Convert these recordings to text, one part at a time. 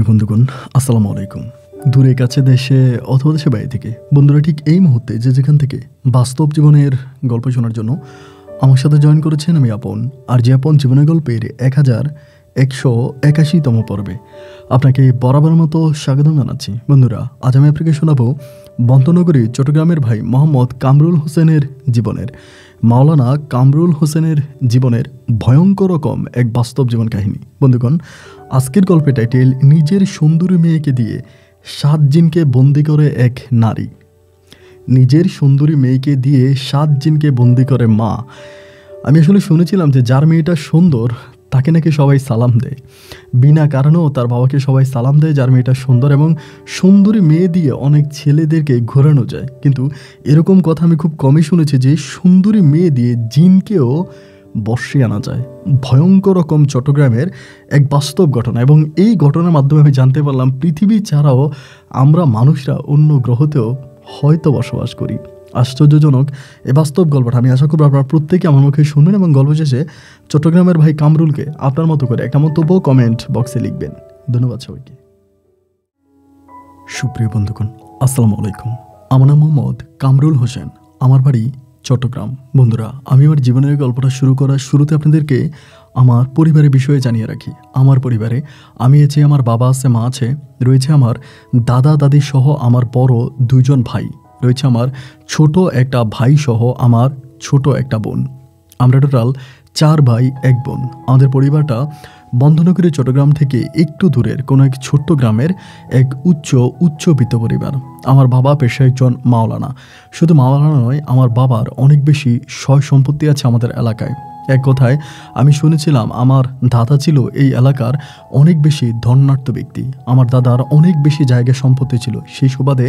সুপ্রিয় বন্ধুগণ, আসসালামু আলাইকুম। দূরে কাছে দেশে অথবা দেশে বাইরে থেকে বন্ধুরা ঠিক এই মুহূর্তে যে যেখান থেকে বাস্তব জীবনের গল্প শোনার জন্য আমার সাথে জয়েন করেছেন আমি আপন। আর যে আপন জীবনের গল্পের 1181তম পর্বে আপনাকে বরাবর মতো স্বাগতম জানাচ্ছি। বন্ধুরা, আজ আমি আপনাকে শোনাবো বন্তনগরী চট্টগ্রামের ভাই মোহাম্মদ কামরুল হোসেনের জীবনের, মাওলানা কামরুল হোসেনের জীবনের ভয়ঙ্কর রকম এক বাস্তব জীবন কাহিনী। বন্ধুগণ, আজকের গল্পের টাইটেল নিজের সুন্দরী মেয়েকে দিয়ে 7 জিনকে বন্দি করে এক নারী। নিজের সুন্দরী মেয়েকে দিয়ে 7 জিনকে বন্দি করে মা। আমি আসলে শুনেছিলাম যে যার মেয়েটা সুন্দর তাকে নাকি সবাই সালাম দেয়, বিনা কারণেও তার বাবাকে সবাই সালাম দেয় যার মেয়েটা সুন্দর, এবং সুন্দরী মেয়ে দিয়ে অনেক ছেলেদেরকে ঘোরানো যায়। কিন্তু এরকম কথা আমি খুব কমই শুনেছি যে সুন্দরী মেয়ে দিয়ে জিনকেও বর্ষে আনা যায়। ভয়ঙ্কর রকম চট্টগ্রামের এক বাস্তব ঘটনা, এবং এই ঘটনার মাধ্যমে আমি জানতে পারলাম পৃথিবী ছাড়াও আমরা মানুষরা অন্য গ্রহতেও হয়তো বসবাস করি। আশ্চর্যজনক এই বাস্তব গল্পটা আমি আশা করব আপনারা প্রত্যেকে আমার মুখে শুনবেন, এবং গল্প শেষে চট্টগ্রামের ভাই কামরুলকে আপনার মতো করে একটা মন্তব্য কমেন্ট বক্সে লিখবেন। ধন্যবাদ সবাইকে। সুপ্রিয় বন্ধুগণ, আসসালামু আলাইকুম। আমার নাম মোহাম্মদ কামরুল হোসেন, আমার বাড়ি চট্টগ্রাম। বন্ধুরা, আমি আমার জীবনের গল্পটা শুরু করার শুরুতে আপনাদেরকে আমার পরিবারের বিষয়ে জানিয়ে রাখি। আমার পরিবারে আমি আছি, আমার বাবা আছে, মা আছে, রয়েছে আমার দাদা দাদি সহ আমার বড় 2 জন ভাই, রয়েছে আমার ছোট একটা ভাই সহ আমার ছোট একটা বোন। আমরা টোটাল 4 ভাই 1 বোন। আমাদের পরিবারটা বন্ধনগরী চট্টগ্রাম থেকে একটু দূরের কোনো এক ছোট্ট গ্রামের এক উচ্চবিত্ত পরিবার। আমার বাবা পেশায় একজন মাওলানা। শুধু মাওলানা নয়, আমার বাবার অনেক বেশি সয় সম্পত্তি আছে আমাদের এলাকায়। এক কথায় আমি শুনেছিলাম আমার দাদা ছিল এই এলাকার অনেক বেশি ধনাঢ্য ব্যক্তি। আমার দাদার অনেক বেশি জায়গা সম্পত্তি ছিল, সেই সুবাদে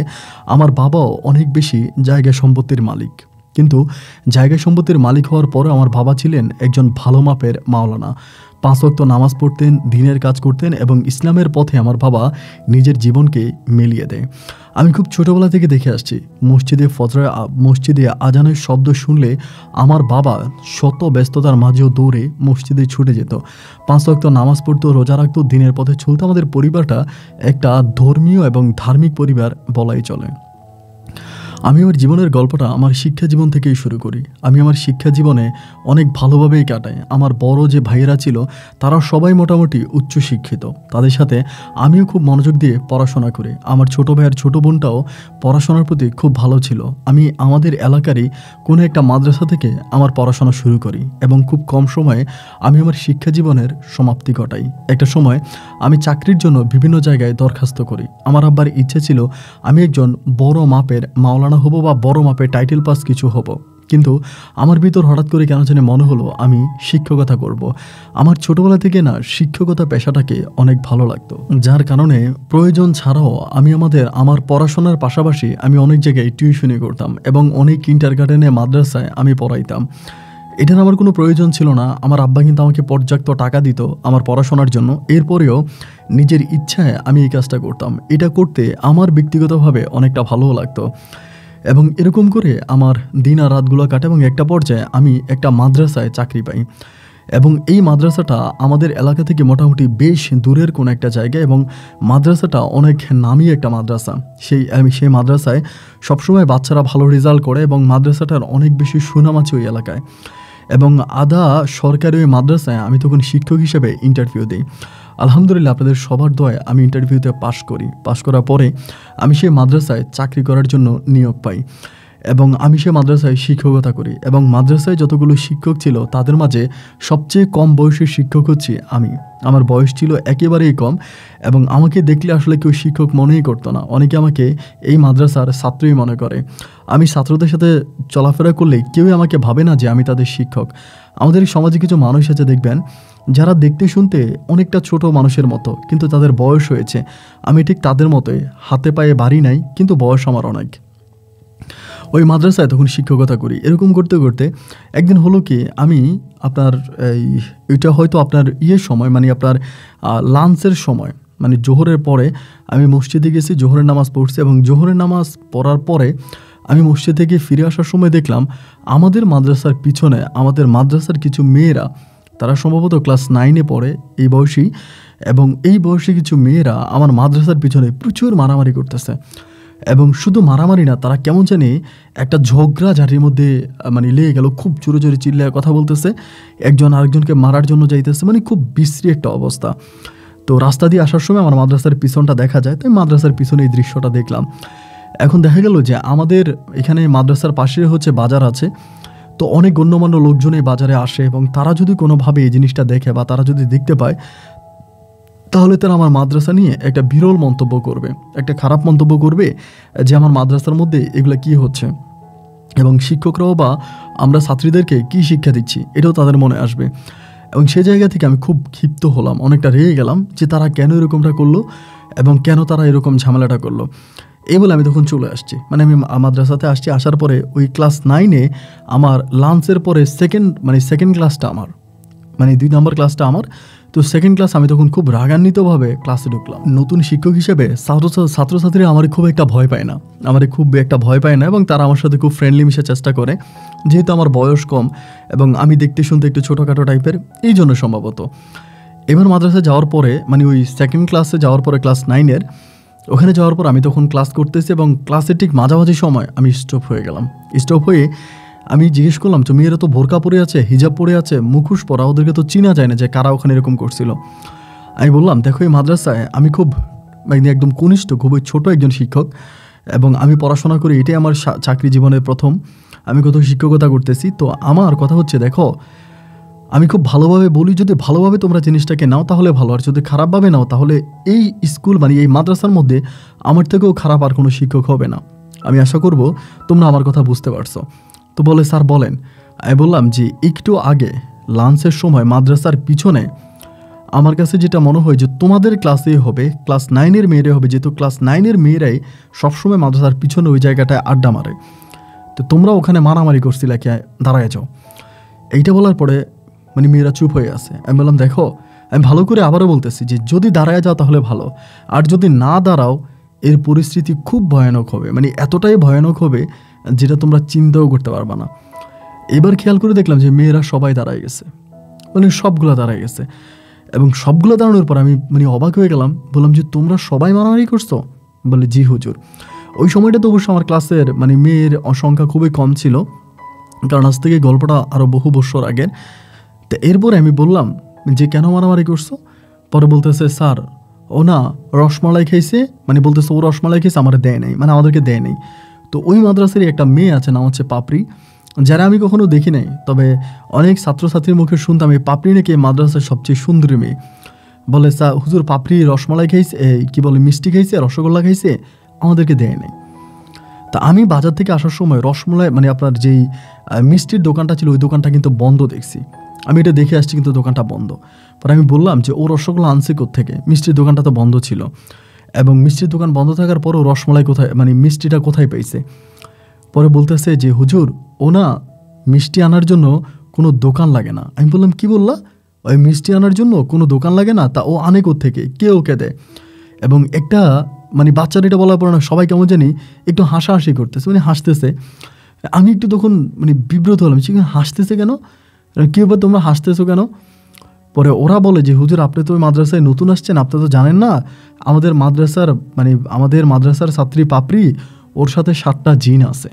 আমার বাবাও অনেক বেশি জায়গা সম্পত্তির মালিক। কিন্তু জায়গা সম্পত্তির মালিক হওয়ার পরে আমার বাবা ছিলেন একজন ভালো মাপের মাওলানা। 5 ওয়াক্ত নামাজ পড়তেন, দিনের কাজ করতেন, এবং ইসলামের পথে আমার বাবা নিজের জীবনকে মিলিয়ে দেয়। আমি খুব ছোটোবেলা থেকে দেখে আসছি মসজিদে আজানের শব্দ শুনলে আমার বাবা শত ব্যস্ততার মাঝেও দৌড়ে মসজিদে ছুটে যেত, 5 ওয়াক্ত নামাজ পড়তো, রোজা রাখতো, দিনের পথে চলতো। আমাদের পরিবারটা একটা ধর্মীয় এবং ধার্মিক পরিবার বলাই চলে। আমি আমার জীবনের গল্পটা আমার শিক্ষা জীবন থেকেই শুরু করি। আমি আমার শিক্ষা জীবনে অনেক ভালোভাবেই কাটাই। আমার বড় যে ভাইয়েরা ছিল তারা সবাই মোটামুটি উচ্চশিক্ষিত, তাদের সাথে আমিও খুব মনোযোগ দিয়ে পড়াশোনা করি। আমার ছোট ভাইয়ের ছোট বোনটাও পড়াশোনার প্রতি খুব ভালো ছিল। আমি আমাদের এলাকারই কোনো একটা মাদ্রাসা থেকে আমার পড়াশোনা শুরু করি, এবং খুব কম সময়ে আমি আমার শিক্ষা জীবনের সমাপ্তি ঘটাই। একটা সময় আমি চাকরির জন্য বিভিন্ন জায়গায় দরখাস্ত করি। আমার আব্বার ইচ্ছে ছিল আমি একজন বড় মাপের মাওলানা হব বা বড় মাপের টাইটেল পাস কিছু হব। কিন্তু আমার ভিতর হঠাৎ করে কেন জানি মনে হলো আমি শিক্ষকতা করব। আমার ছোটবেলা থেকে না শিক্ষকতা পেশাটাকে অনেক ভালো লাগতো, যার কারণে প্রয়োজন ছাড়াও আমি আমার পড়াশোনার পাশাপাশি আমি অনেক জায়গায় টিউশনি করতাম, এবং অনেক কিন্ডারগার্টেনে মাদ্রাসায় আমি পড়াইতাম। এটার আমার কোনো প্রয়োজন ছিল না। আমার আব্বা কিন্তু আমাকে পর্যাপ্ত টাকা দিত আমার পড়াশোনার জন্য। এরপরেও নিজের ইচ্ছায় আমি এই কাজটা করতাম। এটা করতে আমার ব্যক্তিগতভাবে অনেকটা ভালোও লাগতো, এবং এরকম করে আমার দিন আর রাতগুলো কাটে, এবং একটা পর্যায়ে আমি একটা মাদ্রাসায় চাকরি পাই। এবং এই মাদ্রাসাটা আমাদের এলাকা থেকে মোটামুটি বেশ দূরের কোনো একটা জায়গা, এবং মাদ্রাসাটা অনেক নামী একটা মাদ্রাসা। সেই মাদ্রাসায় সবসময় বাচ্চারা ভালো রেজাল্ট করে, এবং মাদ্রাসাটার অনেক বেশি সুনাম আছে ওই এলাকায়। এবং আধা সরকারি ওই মাদ্রাসায় আমি তখন শিক্ষক হিসেবে ইন্টারভিউ দিই। আলহামদুলিল্লাহ, আপনাদের সবার দয়ায় আমি ইন্টারভিউতে পাশ করার পরে আমি সেই মাদ্রাসায় চাকরি করার জন্য নিয়োগ পাই, এবং আমি সেই মাদ্রাসায় শিক্ষকতা করি। এবং মাদ্রাসায় যতগুলো শিক্ষক ছিল তাদের মাঝে সবচেয়ে কম বয়সের শিক্ষক হচ্ছি আমি। আমার বয়স ছিল একেবারেই কম, এবং আমাকে দেখলে আসলে কেউ শিক্ষক মনেই করতো না। অনেকে আমাকে এই মাদ্রাসার ছাত্রই মনে করে। আমি ছাত্রদের সাথে চলাফেরা করলে কেউই আমাকে ভাবে না যে আমি তাদের শিক্ষক। আমাদের সমাজে কিছু মানুষ আছে দেখবেন যারা দেখতে শুনতে অনেকটা ছোট মানুষের মতো, কিন্তু তাদের বয়স হয়েছে। আমি ঠিক তাদের মতোই, হাতে পায়ে বাড়ি নাই, কিন্তু বয়স আমার অনেক। ওই মাদ্রাসায় তখন শিক্ষকতা করি। এরকম করতে করতে একদিন হলো কি, আমি আপনার এটা হয়তো আপনার সময়, মানে আপনার লাঞ্চের সময়, মানে জোহরের পরে আমি মসজিদে গেছি, জোহরের নামাজ পড়ছি, এবং জোহরের নামাজ পড়ার পরে আমি মসজিদ থেকে ফিরে আসার সময় দেখলাম আমাদের মাদ্রাসার পিছনে আমাদের মাদ্রাসার কিছু মেয়েরা, তারা সম্ভবত ক্লাস 9-এ পড়ে, এই বয়সী এবং এই বয়সে কিছু মেয়েরা আমার মাদ্রাসার পিছনে প্রচুর মারামারি করতেছে, এবং শুধু মারামারি না, তারা কেমন জানি একটা ঝগড়া ঝাঁটির মধ্যে মানে লেগে গেল, খুব জোরে জোরে চিল্লায় কথা বলতেছে, একজন আরেকজনকে মারার জন্য যাইতেছে, মানে খুব বিশ্রী একটা অবস্থা। তো রাস্তা দিয়ে আসার সময় আমার মাদ্রাসার পিছনটা দেখা যায়, তাই মাদ্রাসার পিছনে এই দৃশ্যটা দেখলাম। এখন দেখা গেল যে আমাদের এখানে মাদ্রাসার পাশে হচ্ছে বাজার আছে, তো অনেক গণ্যমান্য লোকজন এই বাজারে আসে, এবং তারা যদি কোনোভাবে এই জিনিসটা দেখে বা তারা যদি দেখতে পায়, তাহলে তারা আমার মাদ্রাসা নিয়ে একটা বিরল মন্তব্য করবে, একটা খারাপ মন্তব্য করবে যে আমার মাদ্রাসার মধ্যে এগুলো কি হচ্ছে, এবং শিক্ষকরাও বা আমরা ছাত্রীদেরকে কি শিক্ষা দিচ্ছি এটাও তাদের মনে আসবে। এবং সেই জায়গা থেকে আমি খুব ক্ষিপ্ত হলাম, অনেকটা রেগে গেলাম যে তারা কেন এরকমটা করলো এবং কেন তারা এরকম ঝামেলাটা করলো। এই বলে আমি তখন চলে আসছি, মানে আমি মাদ্রাসাতে আসছি। আসার পরে ওই ক্লাস 9-এ আমার লাঞ্চের পরে সেকেন্ড ক্লাসটা আমার, মানে 2 নম্বর ক্লাসটা আমার। তো সেকেন্ড ক্লাস আমি তখন খুব রাগান্বিতভাবে ক্লাসে ঢুকলাম। নতুন শিক্ষক হিসেবে ছাত্রছাত্রীরা আমার খুব একটা ভয় পায় না, এবং তারা আমার সাথে খুব ফ্রেন্ডলি মিশার চেষ্টা করে, যেহেতু আমার বয়স কম এবং আমি দেখতে শুনতে একটু ছোটোখাটো টাইপের, এই জন্য সম্ভবত। এবার মাদ্রাসায় যাওয়ার পরে, মানে ওই সেকেন্ড ক্লাসে যাওয়ার পরে ক্লাস 9-এর ওখানে যাওয়ার পর আমি তখন ক্লাস করতেছি, এবং ক্লাসের ঠিক মাঝামাঝি সময় আমি স্টপ হয়ে গেলাম। স্টপ হয়ে আমি জিজ্ঞেস করলাম, তো মেয়েরা তো বোরকা পরে আছে, হিজাব পরে আছে, মুখোশ পরা, ওদেরকে তো চিনা যায় না যে কারা ওখানে এরকম করছিল। আমি বললাম, দেখো এই মাদ্রাসায় আমি খুব মানে একদম কনিষ্ঠ, খুবই ছোট একজন শিক্ষক, এবং আমি পড়াশোনা করি, এটাই আমার চাকরি জীবনের প্রথম, আমি কোথাও শিক্ষকতা করতেছি। তো আমার কথা হচ্ছে, দেখো আমি খুব ভালোভাবে বলি, যদি ভালোভাবে তোমরা জিনিসটাকে নাও তাহলে ভালো, আর যদি খারাপভাবে নাও তাহলে এই স্কুল মানে এই মাদ্রাসার মধ্যে আমার থেকেও খারাপ আর কোনো শিক্ষক হবে না। আমি আশা করব তোমরা আমার কথা বুঝতে পারছো। তো বলে, স্যার বলেন। আমি বললাম যে একটু আগে লাঞ্চের সময় মাদ্রাসার পিছনে আমার কাছে যেটা মনে হয় যে তোমাদের ক্লাসেই হবে, ক্লাস 9-এর মেয়েরাই হবে, যেহেতু ক্লাস 9-এর মেয়েরাই সবসময় মাদ্রাসার পিছনে ওই জায়গাটায় আড্ডা মারে, তো তোমরা ওখানে মারামারি করছিলে, কে দাঁড়ায় যাও। এইটা বলার পরে মানে মেয়েরা চুপ হয়ে আছে। আমি বললাম, দেখো আমি ভালো করে আবারও বলতেছি যে যদি দাঁড়ায় যাও তাহলে ভালো, আর যদি না দাঁড়াও এর পরিস্থিতি খুব ভয়ানক হবে, মানে এতটাই ভয়ানক হবে যেটা তোমরা চিন্তাও করতে পারবা না। এবার খেয়াল করে দেখলাম যে মেয়েরা সবাই দাঁড়ায় গেছে, মানে সবগুলো দাঁড়ায় গেছে, এবং সবগুলো দাঁড়ানোর পর আমি মানে অবাক হয়ে গেলাম। বললাম যে তোমরা সবাই মারামারি করছো? বলে, জি হুজুর। ওই সময়টা তো অবশ্য আমার ক্লাসের মানে মেয়ের সংখ্যা খুবই কম ছিল, কারণ আজ থেকে গল্পটা আরও বহু বছর আগের। তো এরপরে আমি বললাম যে কেন মারামারি করছো? পরে বলতেছে, স্যার ও না রসমালাই খাইছে, মানে বলতেছে ও রসমালাই খাইছে, আমার দেয় নাই, মানে আমাদেরকে দেয় নাই। তো ওই মাদ্রাসারই একটা মেয়ে আছে, নাম হচ্ছে পাপড়ি, যারা আমি কখনো দেখি নাই, তবে অনেক ছাত্রছাত্রীর মুখে শুনতাম এই পাপড়ি নাকি মাদ্রাসার সবচেয়ে সুন্দরী মেয়ে। বলে, স্যার হুজুর পাপড়ি রসমালাই খাইছে, কি বলে মিষ্টি খাইছে, রসগোল্লা খাইছে, আমাদেরকে দেয় নাই। তা আমি বাজার থেকে আসার সময় রসমলাই মানে আপনার যেই মিষ্টির দোকানটা ছিল ওই দোকানটা কিন্তু বন্ধ দেখছি। আমি এটা দেখে আসছি কিন্তু দোকানটা বন্ধ। পরে আমি বললাম যে ও রসগোল্লা আনছে কোত্থেকে, মিষ্টির দোকানটা তো বন্ধ ছিল, এবং মিষ্টির দোকান বন্ধ থাকার পরও রসমালাই কোথায়, মানে মিষ্টিটা কোথায় পাইছে? পরে বলতেছে যে হুজুর ও না মিষ্টি আনার জন্য কোনো দোকান লাগে না। আমি বললাম, কি বললা? ওই মিষ্টি আনার জন্য কোনো দোকান লাগে না, তা ও আনে কোত্থেকে, কে ওকে দেয়? এবং একটা মানে বাচ্চার এটা বলার পর না সবাই কেমন জানি একটু হাসাহাসি করতেছে, মানে হাসতেছে। আমি একটু তখন মানে বিব্রত হলাম, হাসতেছে কেন, কী ব্যাপার তোমরা হাসতেছো কেন? পরে ওরা বলে যে হুজুর আপনি তো ওই মাদ্রাসায় নতুন আসছেন, আপনি তো জানেন না আমাদের মাদ্রাসার ছাত্রী পাপড়ি, ওর সাথে 7টা জিন আছে,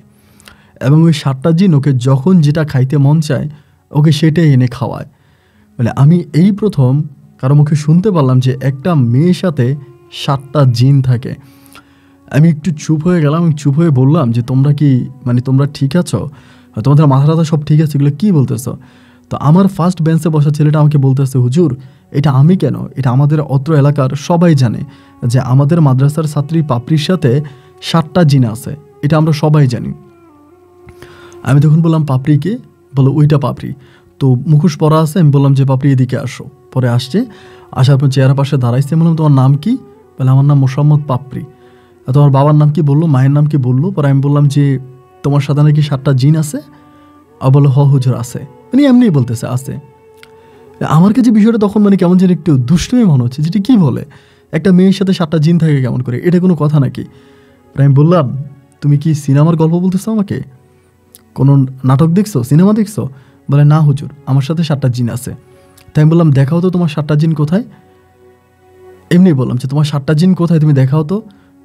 এবং ওই 7টা জিন ওকে যখন যেটা খাইতে মন চায় ওকে সেটাই এনে খাওয়ায়। মানে আমি এই প্রথম কারো মুখে শুনতে পারলাম যে একটা মেয়ের সাথে 7টা জিন থাকে। আমি একটু চুপ হয়ে গেলাম, চুপ হয়ে বললাম যে তোমরা কি মানে তোমরা ঠিক আছো, তোমাদের মাথা সব ঠিক আছে, এগুলো কী বলতেছো? তো আমার ফার্স্ট বেঞ্চে বসা ছেলেটা আমাকে বলতেছে, হুজুর এটা আমি কেন, এটা আমাদের অত্র এলাকার সবাই জানে যে আমাদের মাদ্রাসার ছাত্রী পাপড়ির সাথে 7টা জিন আছে, এটা আমরা সবাই জানি। আমি তখন বললাম, পাপড়িকে? বলো ওইটা পাপড়ি, তো মুখোশ পরা আছে। আমি বললাম যে পাপড়ি এদিকে আসো। পরে আসছে, আসার পর চেয়ারের পাশে দাঁড়াইছে। বললাম, তোমার নাম কি? বলে, আমার নাম মোসাম্মদ পাপড়ি। তোমার বাবার নাম কি বললো, মায়ের নাম কি বললো? পরে আমি বললাম যে তোমার সাথে নাকি 7টা জিন আছে? বলো হ হুজুর আছে, মানে এমনি বলতেছে আছে। আমার কাছে বিষয়টা তখন মানে কেমন যেন একটু দুষ্টুমি মনে হচ্ছে, যেটা কি বলে একটা মেয়ের সাথে 7টা জিন থাকে কেমন করে, এটা কোনো কথা নাকি? আমি বললাম, তুমি কি সিনেমার গল্প বলতেছো আমাকে, কোনো নাটক দেখছো, সিনেমা দেখছো? বলে, না হুজুর আমার সাথে 7টা জিন আছে। তাই আমি বললাম, দেখাও তো তোমার 7টা জিন কোথায়? এমনি বললাম যে তোমার 7টা জিন কোথায়, তুমি দেখাও তো।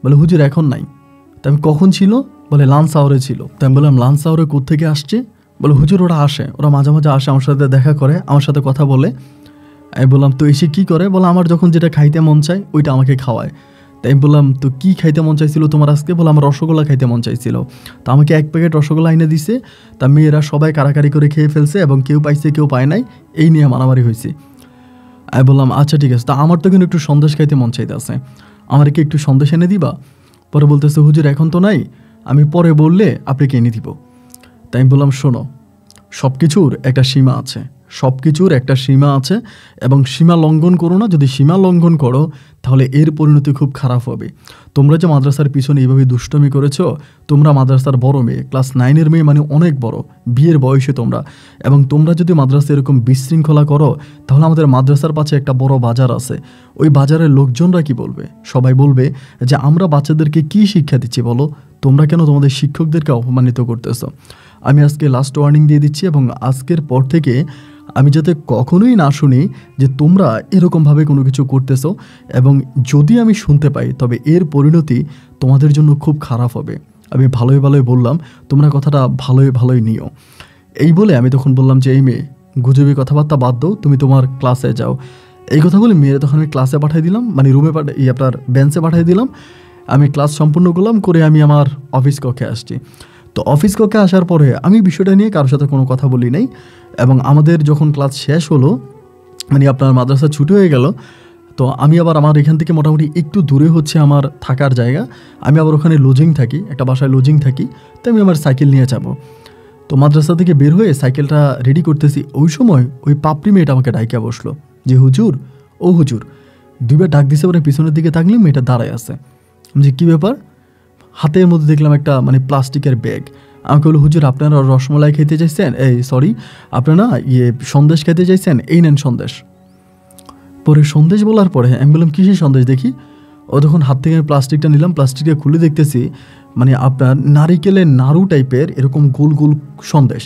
বলে হুজুর এখন নাই। তো আমি কখন ছিল? বলে লাঞ্চ আওয়ারে ছিল। তো আমি বললাম লাঞ্চ আওয়ারে কোত্থেকে আসছে? বলে হুজুর ওরা আসে, ওরা মাঝে মাঝে আসে, আমার সাথে দেখা করে, আমার সাথে কথা বলে। আমি বললাম তো এসে কী করে? বলে আমার যখন যেটা খাইতে মন চায় ওইটা আমাকে খাওয়ায়। তাই আমি বললাম তো কী খাইতে মন চাইছিল তোমার আজকে? বলে আমার রসগোল্লা খাইতে মন চাইছিল। তো আমাকে 1 প্যাকেট রসগোল্লা এনে দিছে। তা মেয়েরা সবাই কারাকারি করে খেয়ে ফেলছে এবং কেউ পাইছে কেউ পায় নাই, এই নিয়ে মারামারি হয়েছে। আমি বললাম আচ্ছা ঠিক আছে, তা আমার তো কিন্তু একটু সন্দেশ খাইতে মন চাইতে আছে, আমার কি একটু সন্দেশ এনে দিবা? পরে বলতেছে হুজুর এখন তো নাই, আমি পরে বললে আপনাকে এনে দিব। তাই আমি বললাম শোনো, সব কিছুর একটা সীমা আছে, সব কিছুর একটা সীমা আছে এবং সীমা লঙ্ঘন করো না। যদি সীমা লঙ্ঘন করো তাহলে এর পরিণতি খুব খারাপ হবে। তোমরা যে মাদ্রাসার পিছনে এইভাবে দুষ্টমি করেছো, তোমরা মাদ্রাসার বড় মেয়ে, ক্লাস 9-এর মেয়ে, মানে অনেক বড়, বিয়ের বয়সে তোমরা, এবং তোমরা যদি মাদ্রাসা এরকম বিশৃঙ্খলা করো তাহলে আমাদের মাদ্রাসার পাশে একটা বড় বাজার আছে, ওই বাজারের লোকজনরা কি বলবে? সবাই বলবে যে আমরা বাচ্চাদেরকে কি শিক্ষা দিচ্ছি বলো, তোমরা কেন তোমাদের শিক্ষকদেরকে অপমানিত করতেছো। আমি আজকে লাস্ট ওয়ার্নিং দিয়ে দিচ্ছি এবং আজকের পর থেকে আমি যাতে কখনোই না শুনি যে তোমরা এরকমভাবে কোনো কিছু করতেছো, এবং যদি আমি শুনতে পাই তবে এর পরিণতি তোমাদের জন্য খুব খারাপ হবে। আমি ভালোই ভালোই বললাম, তোমরা কথাটা ভালোই ভালোই নিও। এই বলে আমি তখন বললাম যে এই মেয়ে, গুজবি কথাবার্তা বাদ দাও, তুমি তোমার ক্লাসে যাও। এই কথা বলে মেয়েরা তখন আমি ক্লাসে পাঠিয়ে দিলাম, মানে রুমে আপনার বেঞ্চে পাঠিয়ে দিলাম। আমি ক্লাস সম্পূর্ণ করলাম, করে আমি আমার অফিস কক্ষে আসছি। তো অফিস কক্ষে আসার পরে আমি বিষয়টা নিয়ে কারোর সাথে কোনো কথা বলি নাই, এবং আমাদের যখন ক্লাস শেষ হলো, মানে আপনার মাদ্রাসা ছুটি হয়ে গেল, তো আমি আবার আমার এখান থেকে মোটামুটি একটু দূরে হচ্ছে আমার থাকার জায়গা, আমি আবার ওখানে লজিং থাকি, একটা বাসায় লজিং থাকি। তো আমি আমার সাইকেল নিয়ে যাব। তো মাদ্রাসা থেকে বের হয়ে সাইকেলটা রেডি করতেছি, ওই সময় ওই পাপড়ি মেয়েটা আমাকে ডাইকা বসলো যে হুজুর, ও হুজুর। 2বার ডাক দিছে, পরে পিছনের দিকে তাকলে মেয়েটা দাঁড়ায় আছে। আমি যে কী ব্যাপার? হাতের মধ্যে দেখলাম একটা মানে প্লাস্টিকের ব্যাগ। আমাকে বললো হুজুর আপনারা রসমলাই খেতে চাইছেন, আপনারা সন্দেশ খেতে চাইছেন, এই নেন সন্দেশ। পরে সন্দেশ বলার পরে আমি বললাম কিসের সন্দেশ দেখি। ও তখন হাত থেকে আমি প্লাস্টিকটা নিলাম, প্লাস্টিকটা খুলে দেখতেছি মানে আপনার নারিকেলের নাড়ু টাইপের এরকম গোল গোল সন্দেশ।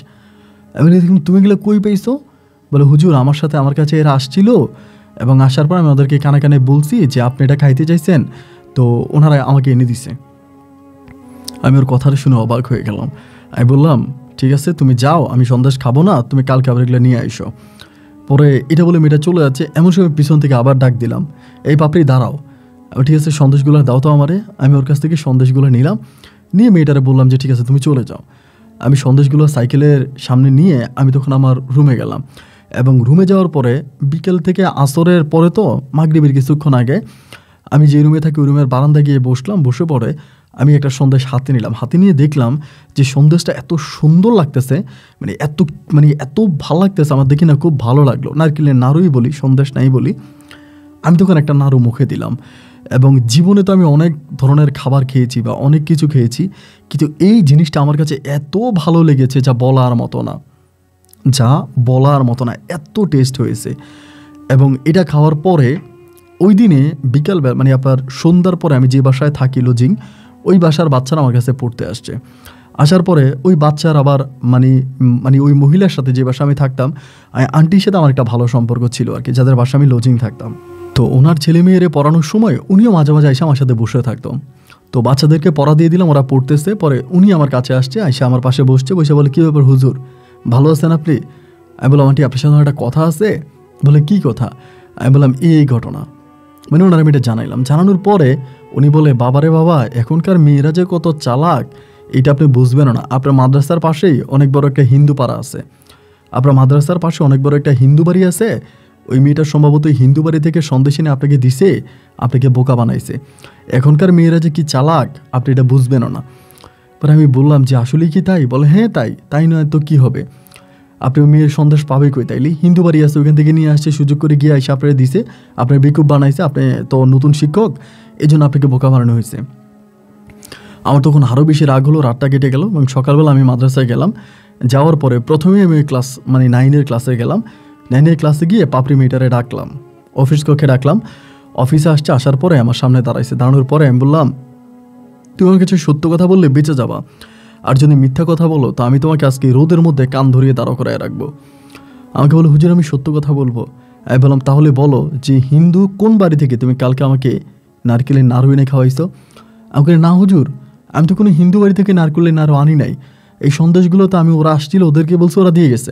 আমি দেখলাম তুমি এগুলো কই পাইছো? বলে হুজুর আমার সাথে আমার কাছে এরা আসছিল, এবং আসার পর আমি ওদেরকে কানে কানে বলছি যে আপনি এটা খাইতে চাইছেন, তো ওনারা আমাকে এনে দিছে। আমি ওর কথাটা শুনে অবাক হয়ে গেলাম। আমি বললাম ঠিক আছে তুমি যাও, আমি সন্দেশ খাবো না, তুমি কালকে আবার এগুলো নিয়ে আইসো। পরে এটা বলে মেয়েটা চলে যাচ্ছে, এমন সময় পিছন থেকে আবার ডাক দিলাম, এই পাপড়ি দাঁড়াও। ঠিক আছে সন্দেশগুলো দাও তো আমারে। আমি ওর কাছ থেকে সন্দেশগুলো নিলাম, নিয়ে মেয়েটারে বললাম যে ঠিক আছে তুমি চলে যাও। আমি সন্দেশগুলো সাইকেলের সামনে নিয়ে আমি তখন আমার রুমে গেলাম, এবং রুমে যাওয়ার পরে বিকেল থেকে আসরের পরে তো মাগরিবের কিছুক্ষণ আগে আমি যে রুমে থাকি ওই রুমের বারান্দায় গিয়ে বসলাম। বসে পরে আমি একটা সন্দেশ হাতে নিলাম, হাতে নিয়ে দেখলাম যে সন্দেশটা এত সুন্দর লাগতেছে, এত ভালো লাগতেছে আমার, দেখি না খুব ভালো লাগলো। নারকেলের নাড়ুই বলি, সন্দেশ নাই বলি। আমি তখন একটা নাড়ু মুখে দিলাম, এবং জীবনে তো আমি অনেক ধরনের খাবার খেয়েছি বা অনেক কিছু খেয়েছি, কিন্তু এই জিনিসটা আমার কাছে এত ভালো লেগেছে যা বলার মতো না, এত টেস্ট হয়েছে। এবং এটা খাওয়ার পরে ওই দিনে বিকালবেলা মানে আপনার সন্ধ্যার পরে আমি যে বাসায় থাকি লজিং, ওই বাসার বাচ্চারা আমার কাছে পড়তে আসছে। আসার পরে ওই বাচ্চার আবার মানে ওই মহিলার সাথে যে বাসা আমি থাকতাম, আন্টির সাথে আমার একটা ভালো সম্পর্ক ছিল আর কি, যাদের বাসা আমি লজিং থাকতাম। তো ওনার ছেলে মেয়েরে পড়ানোর সময় উনিও মাঝে মাঝে এসে আমার সাথে বসে থাকতো। তো বাচ্চাদেরকে পড়া দিয়ে দিলাম, ওরা পড়তেছে। পরে উনি আমার কাছে আসছে, এসে আমার পাশে বসছে, বসে বলে কী ব্যাপার হুজুর, ভালো আছেন আপনি? আমি বললাম আন্টি আপনার সাথে একটা কথা আছে। বলে কী কথা? আমি বললাম এই ঘটনা, মানে ওনার আমি এটা জানাইলাম। জানানোর পরে উনি বলে বাবারে বাবা, এখনকার মেয়েরা যে কত চালাক এটা আপনি বুঝবেন না। আপনার মাদ্রাসার পাশেই অনেক বড় একটা হিন্দু পাড়া আছে, আপনার মাদ্রাসার পাশে অনেক বড় একটা হিন্দু বাড়ি আছে, ওই মেয়েটার সম্ভবত হিন্দু বাড়ি থেকে সন্দেশ এনে আপনাকে দিছে, আপনাকে বোকা বানাইছে। এখনকার মেয়েরা যে কি চালাক আপনি এটা বুঝবেন না। পরে আমি বললাম যে আসলেই কি তাই? বলে হ্যাঁ তাই নয় তো কি হবে, আপনি মেয়ের সন্দেশ পাবে কই? তাইলে হিন্দু বাড়ি আছে, ওইখান থেকে নিয়ে আসছে, সুযোগ করে গিয়ে এসে আপনারা দিছে, আপনার বেকুব বানাইছে, আপনি তো নতুন শিক্ষক, এই জন্য আপনাকে বোকা বানানো হয়েছে। আমার তখন আরও বেশি রাগ হলো, রাতটা কেটে গেল, এবং সকালবেলা আমি মাদ্রাসায় গেলাম। যাওয়ার পরে প্রথমে আমি ক্লাস 9-এর ক্লাসে গেলাম। 9-এর ক্লাসে গিয়ে পাপড়ি মেয়েটারে ডাকলাম, অফিস কক্ষে ডাকলাম। অফিসে আসছে, আসার পরে আমার সামনে দাঁড়াইছে। দাঁড়ানোর পরে আমি বললাম তুমি আমার কাছে সত্য কথা বললে বেঁচে যাবা, আর যদি মিথ্যা কথা বলো তো আমি তোমাকে আজকে রোদের মধ্যে কান ধরিয়ে দাঁড়া করায় রাখবো। আমাকে বলো হুজুর আমি সত্য কথা বলবো। আমি বললাম তাহলে বলো যে হিন্দু কোন বাড়ি থেকে তুমি কালকে আমাকে নারকেলের নাড়ু এনে খাওয়াইছো? আমাকে না হুজুর, আমি তো কোনো হিন্দু বাড়ি থেকে নারকেলের নাড়ু আনি নাই, এই সন্দেশগুলো তো আমি ওরা আসছিল ওদেরকে বলছে ওরা দিয়ে গেছে।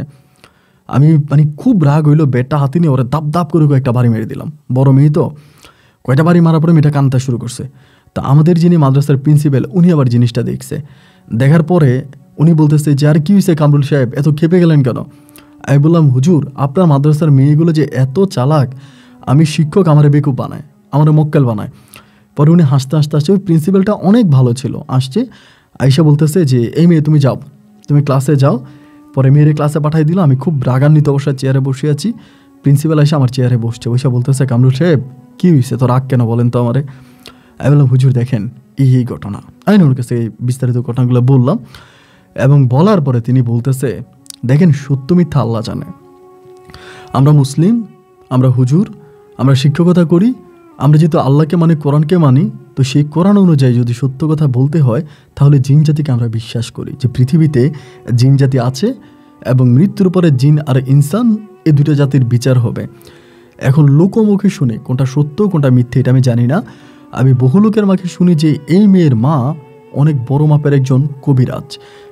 আমি মানে খুব রাগ হইলো, বেটটা হাতে নিয়ে ওরা দাপ দাপ করে কয়েকটা বাড়ি মেরে দিলাম। বড় মেয়ে তো, কয়টা বাড়ি মারার পরে মেয়েটা কাঁদতে শুরু করছে। তা আমাদের যিনি মাদ্রাসার প্রিন্সিপাল উনি আবার জিনিসটা দেখছে, দেখার পরে উনি বলতেছে যে আর কি হয়েছে কামরুল সাহেব, এত খেপে গেলেন কেন? আমি বললাম হুজুর আপনার মাদ্রাসার মেয়েগুলো যে এত চালাক, আমি শিক্ষক আমারে বেকুব বানায়, আমারে মক্কেল বানায়। পরে উনি হাসতে হাসতে আসছে, ওই প্রিন্সিপালটা অনেক ভালো ছিল, আসছে আইসা বলতেছে যে এই মেয়ে তুমি যাও, তুমি ক্লাসে যাও। পরে মেয়েরে ক্লাসে পাঠাই দিল। আমি খুব রাগান্বিত অবস্থায় চেয়ারে বসে আছি, প্রিন্সিপাল এসে আমার চেয়ারে বসছে, বসে বলতেছে কামরুল সাহেব কী হয়েছে, তো রাগ কেন বলেন তো আমারে? আমি বললাম হুজুর দেখেন এই ঘটনা, আমি ওর কাছে এই বিস্তারিত ঘটনাগুলো বললাম। এবং বলার পরে তিনি বলতেছে দেখেন সত্য মিথ্যা আল্লাহ জানে, আমরা মুসলিম, আমরা হুজুর, আমরা শিক্ষকতা করি, আমরা যেহেতু আল্লাহকে মানে কোরআনকে মানি, তো সেই কোরআন অনুযায়ী যদি সত্য কথা বলতে হয় তাহলে জিন জাতিকে আমরা বিশ্বাস করি যে পৃথিবীতে জিন জাতি আছে এবং মৃত্যুর পরে জিন আর ইনসান এই দুটো জাতির বিচার হবে। এখন লোকমুখে শুনে কোনটা সত্য কোনটা মিথ্যে এটা আমি জানি না, আমি বহু লোকের মুখে শুনি যে এই মেয়ের মা অনেক বড় মাপের একজন কবিরাজ,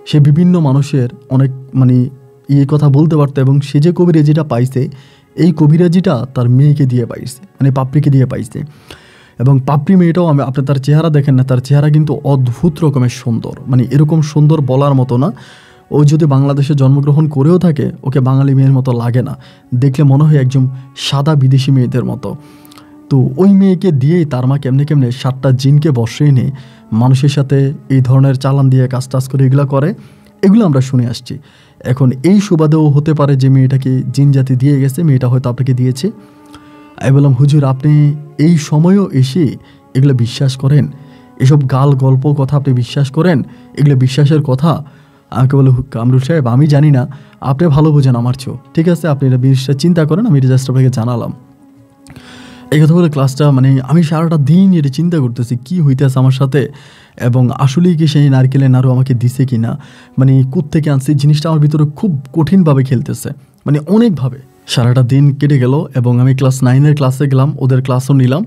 সে বিভিন্ন মানুষের অনেক মানে কথা বলতে পারতো, এবং সে যে কবিরাজিটা পাইছে এই কবিরাজিটা তার মেয়েকে দিয়ে পাইছে, মানে পাপড়িকে দিয়ে পাইছে। এবং পাপড়ি মেয়েটাও আপনি তার চেহারা দেখেন না, তার চেহারা কিন্তু অদ্ভুত রকমের সুন্দর, মানে এরকম সুন্দর বলার মতো না। ও যদি বাংলাদেশে জন্মগ্রহণ করেও থাকে ওকে বাঙালি মেয়ের মতো লাগে না, দেখলে মনে হয় একজন সাদা বিদেশি মেয়েদের মতো। তো ওই মেয়েকে দিয়েই তার মা কেমনে কেমনে 7টা জিনকে বসে এনে মানুষের সাথে এই ধরনের চালান দিয়ে কাজ টাজ করে এগুলো করে, এগুলো আমরা শুনে আসছি। এখন এই সুবাদেও হতে পারে যে মেয়েটাকে জিন জাতি দিয়ে গেছে, মেয়েটা হয়তো আপনাকে দিয়েছে। আমি বললাম হুজুর আপনি এই সময়ও এসে এগুলো বিশ্বাস করেন, এসব গাল গল্প কথা আপনি বিশ্বাস করেন, এগুলো বিশ্বাসের কথা? আমাকে বলে কামরুল সাহেব আমি জানি না, আপনি ভালো বোঝেন আমার চেয়েও, ঠিক আছে আপনি এটা বিষয়টা চিন্তা করেন, আমি এটা জাস্ট আপনাকে জানালাম। এই কথা বলে ক্লাসটা মানে আমি সারাটা দিন এটা চিন্তা করতেছি কী হইতেছে আমার সাথে, এবং আসলেই কি সেই নারকেলের নাড়ু আমাকে দিছে কি না, মানে কোত্থেকে আনছি, জিনিসটা আমার ভিতরে খুব কঠিনভাবে খেলতেছে, মানে অনেকভাবে। সারাটা দিন কেটে গেল এবং আমি ক্লাস 9-এর ক্লাসে গেলাম, ওদের ক্লাসও নিলাম,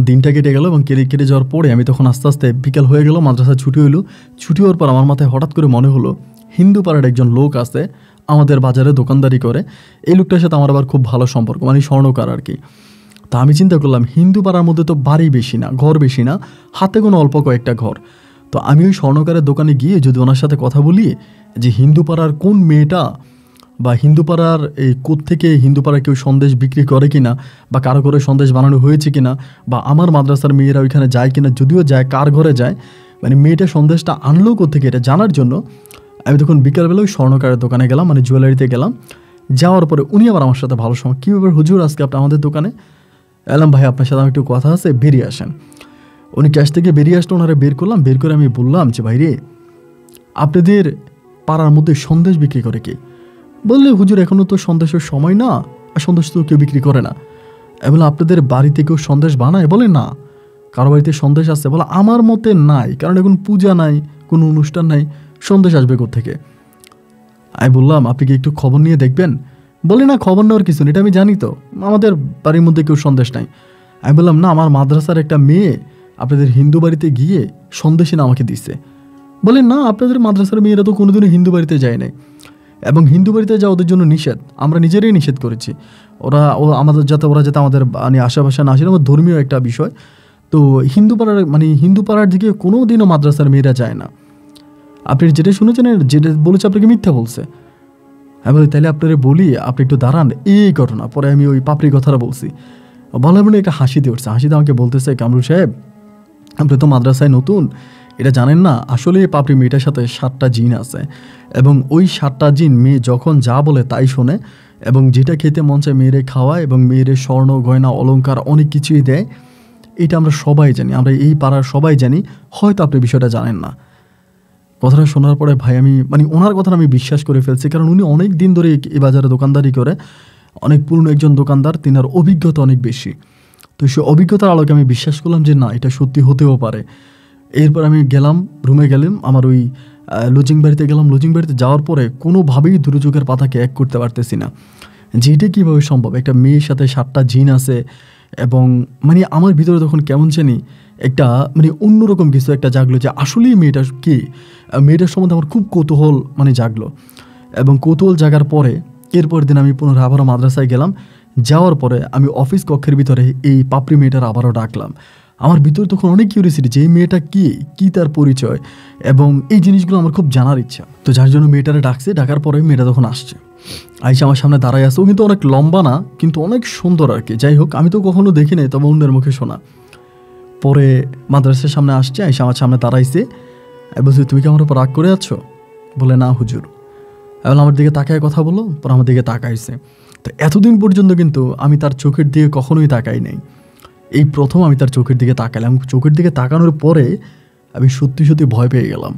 দিনটা কেটে গেল। এবং কেটে যাওয়ার পরে আমি তখন আস্তে আস্তে বিকেল হয়ে গেল, মাদ্রাসা ছুটি হইলো। ছুটি হওয়ার পর আমার মাথায় হঠাৎ করে মনে হলো হিন্দু পাড়ার একজন লোক আছে আমাদের বাজারে দোকানদারি করে, এই লোকটার সাথে আমার আবার খুব ভালো সম্পর্ক, মানে স্বর্ণকার আর কি। তা আমি চিন্তা করলাম হিন্দু পাড়ার মধ্যে তো বাড়ি বেশি না, ঘর বেশি না, হাতে কোনো অল্প কয়েকটা ঘর। তো আমি ওই স্বর্ণকারের দোকানে গিয়ে যদি ওনার সাথে কথা বলি যে হিন্দু পাড়ার কোন মেয়েটা বা হিন্দু পাড়ার এই কোত্থেকে হিন্দু পাড়ার কেউ সন্দেশ বিক্রি করে কিনা, বা কারো ঘরে সন্দেশ বানানো হয়েছে কিনা, বা আমার মাদ্রাসার মেয়েরা ওইখানে যায় কিনা, যদিও যায় কার ঘরে যায়, মানে মেয়েটা সন্দেশটা আনলো কোত্থেকে এটা জানার জন্য আমি তখন বিকালবেলা ওই স্বর্ণকারের দোকানে গেলাম, মানে জুয়েলারিতে গেলাম। যাওয়ার পরে উনি আবার আমার সাথে ভালো সময়, কী ব্যাপার হুজুর আজকে আপনি আমাদের দোকানে? এলাম ভাই আপনার সাথে আমার একটু কথা আছে, বেরিয়ে আসেন। উনি ক্যাশ থেকে বেরিয়ে আসলো, ওনারা বের করলাম, বের করে আমি বললাম যে ভাই রে আপনাদের পাড়ার মধ্যে সন্দেশ বিক্রি করে কে? বললে হুজুর এখনও তো সন্দেশের সময় না, আর সন্দেশ তো কেউ বিক্রি করে না। বলে আপনাদের বাড়িতে কেউ সন্দেশ বানায়? বলে না। কারো বাড়িতে সন্দেশ আছে? বলে আমার মতে নাই, কারণ এখন পূজা নাই, কোনো অনুষ্ঠান নাই, সন্দেশ আসবে কোত্থেকে? আমি বললাম আপনি কি একটু খবর নিয়ে দেখবেন? বলে না খবর নেওয়ার কিছু নেই, এটা আমি জানি তো, আমাদের বাড়ির মধ্যে কেউ সন্দেশ নাই। আমি বললাম না আমার মাদ্রাসার একটা মেয়ে আপনাদের হিন্দু বাড়িতে গিয়ে সন্দেশ এনে আমাকে দিচ্ছে। বলে না আপনাদের মাদ্রাসার মেয়েরা তো কোনোদিনও হিন্দু বাড়িতে যায় নাই, এবং হিন্দু বাড়িতে যাওয়া ওদের জন্য নিষেধ, আমরা নিজেরাই নিষেধ করেছি। ওরা ওরা যাতে আমাদের মানে আশেপাশে না আসে, আমার ধর্মীয় একটা বিষয়। তো হিন্দু পাড়ার দিকে কোনো দিনও মাদ্রাসার মেয়েরা যায় না। আপনি যেটা শুনেছেন যেটা বলেছে আপনাকে মিথ্যা বলছে। আমি বলি তাহলে আপনারা বলি আপনি একটু দাঁড়ান, এই ঘটনা। পরে আমি ওই পাপড়ি কথাটা বলছি, বলার মানে একটা হাসি দিয়ে উঠছে, হাসিতে আমাকে বলতেছে কামরুল সাহেব আপনি তো মাদ্রাসায় নতুন, এটা জানেন না, আসলে এই পাপড়ি মেয়েটার সাথে 7টা জিন আছে, এবং ওই 7টা জিন মেয়ে যখন যা বলে তাই শোনে, এবং যেটা খেতে মন চায় মেয়েরে খাওয়ায়, এবং মেয়েরে স্বর্ণ গয়না অলংকার অনেক কিছুই দেয়। এটা আমরা সবাই জানি, আমরা এই পাড়ার সবাই জানি, হয়তো আপনি বিষয়টা জানেন না। কথাটা শোনার পরে ভাই আমি মানে ওনার কথাটা আমি বিশ্বাস করে ফেলছি, কারণ উনি অনেক দিন ধরে এই বাজারে দোকানদারি করে, অনেক পুরনো একজন দোকানদার, তিনার অভিজ্ঞতা অনেক বেশি। তো সেই অভিজ্ঞতার আলোকে আমি বিশ্বাস করলাম যে না এটা সত্যি হতেও পারে। এরপর আমি গেলাম, রুমে গেলাম, আমার ওই লজিং বাড়িতে গেলাম। লজিং বাড়িতে যাওয়ার পরে কোনোভাবেই দুর্যোগের পাতাকে এক করতে পারতেছি না। যে এটা কীভাবে সম্ভব, একটা মেয়ের সাথে 7টা জিন আছে। এবং মানে আমার ভিতরে তখন কেমন জানি একটা মানে অন্যরকম কিছু একটা জাগলো যে আসলেই মেয়েটা কে, মেয়েটার সম্বন্ধে আমার খুব কৌতূহল মানে জাগলো। এবং কৌতূহল জাগার পরে এরপর দিন আমি পুনরায় আবারও মাদ্রাসায় গেলাম। যাওয়ার পরে আমি অফিস কক্ষের ভিতরে এই পাপড়ি মেয়েটার আবারও ডাকলাম। আমার ভিতরে তখন অনেক কিউরিয়াসিটি যে এই মেয়েটা কী তার পরিচয়, এবং এই জিনিসগুলো আমার খুব জানার ইচ্ছা। তো যার জন্য মেয়েটারে ডাকছে, ডাকার পরে মেয়েটা তখন আসছে, আইসা আমার সামনে দাঁড়ায় আছে। ও কিন্তু অনেক লম্বা না, কিন্তু অনেক সুন্দর আর কি। যাই হোক, আমি তো কখনো দেখি নাই, তবে অন্যের মুখে শোনা। পরে মাদ্রাসার সামনে আসছে, আইসা আমার সামনে দাঁড়াইছে। বলছি, তুমি কি আমার উপর রাগ করে আছো? বলে, না হুজুর। এবং আমার দিকে তাকায় কথা বলো, পর আমার দিকে তাকাইছে। তো এতদিন পর্যন্ত কিন্তু আমি তার চোখের দিকে কখনোই তাকাই নাই। এই প্রথম আমি তার চোখের দিকে তাকালাম। চোখের দিকে তাকানোর পরে আমি সত্যি সত্যি ভয় পেয়ে গেলাম।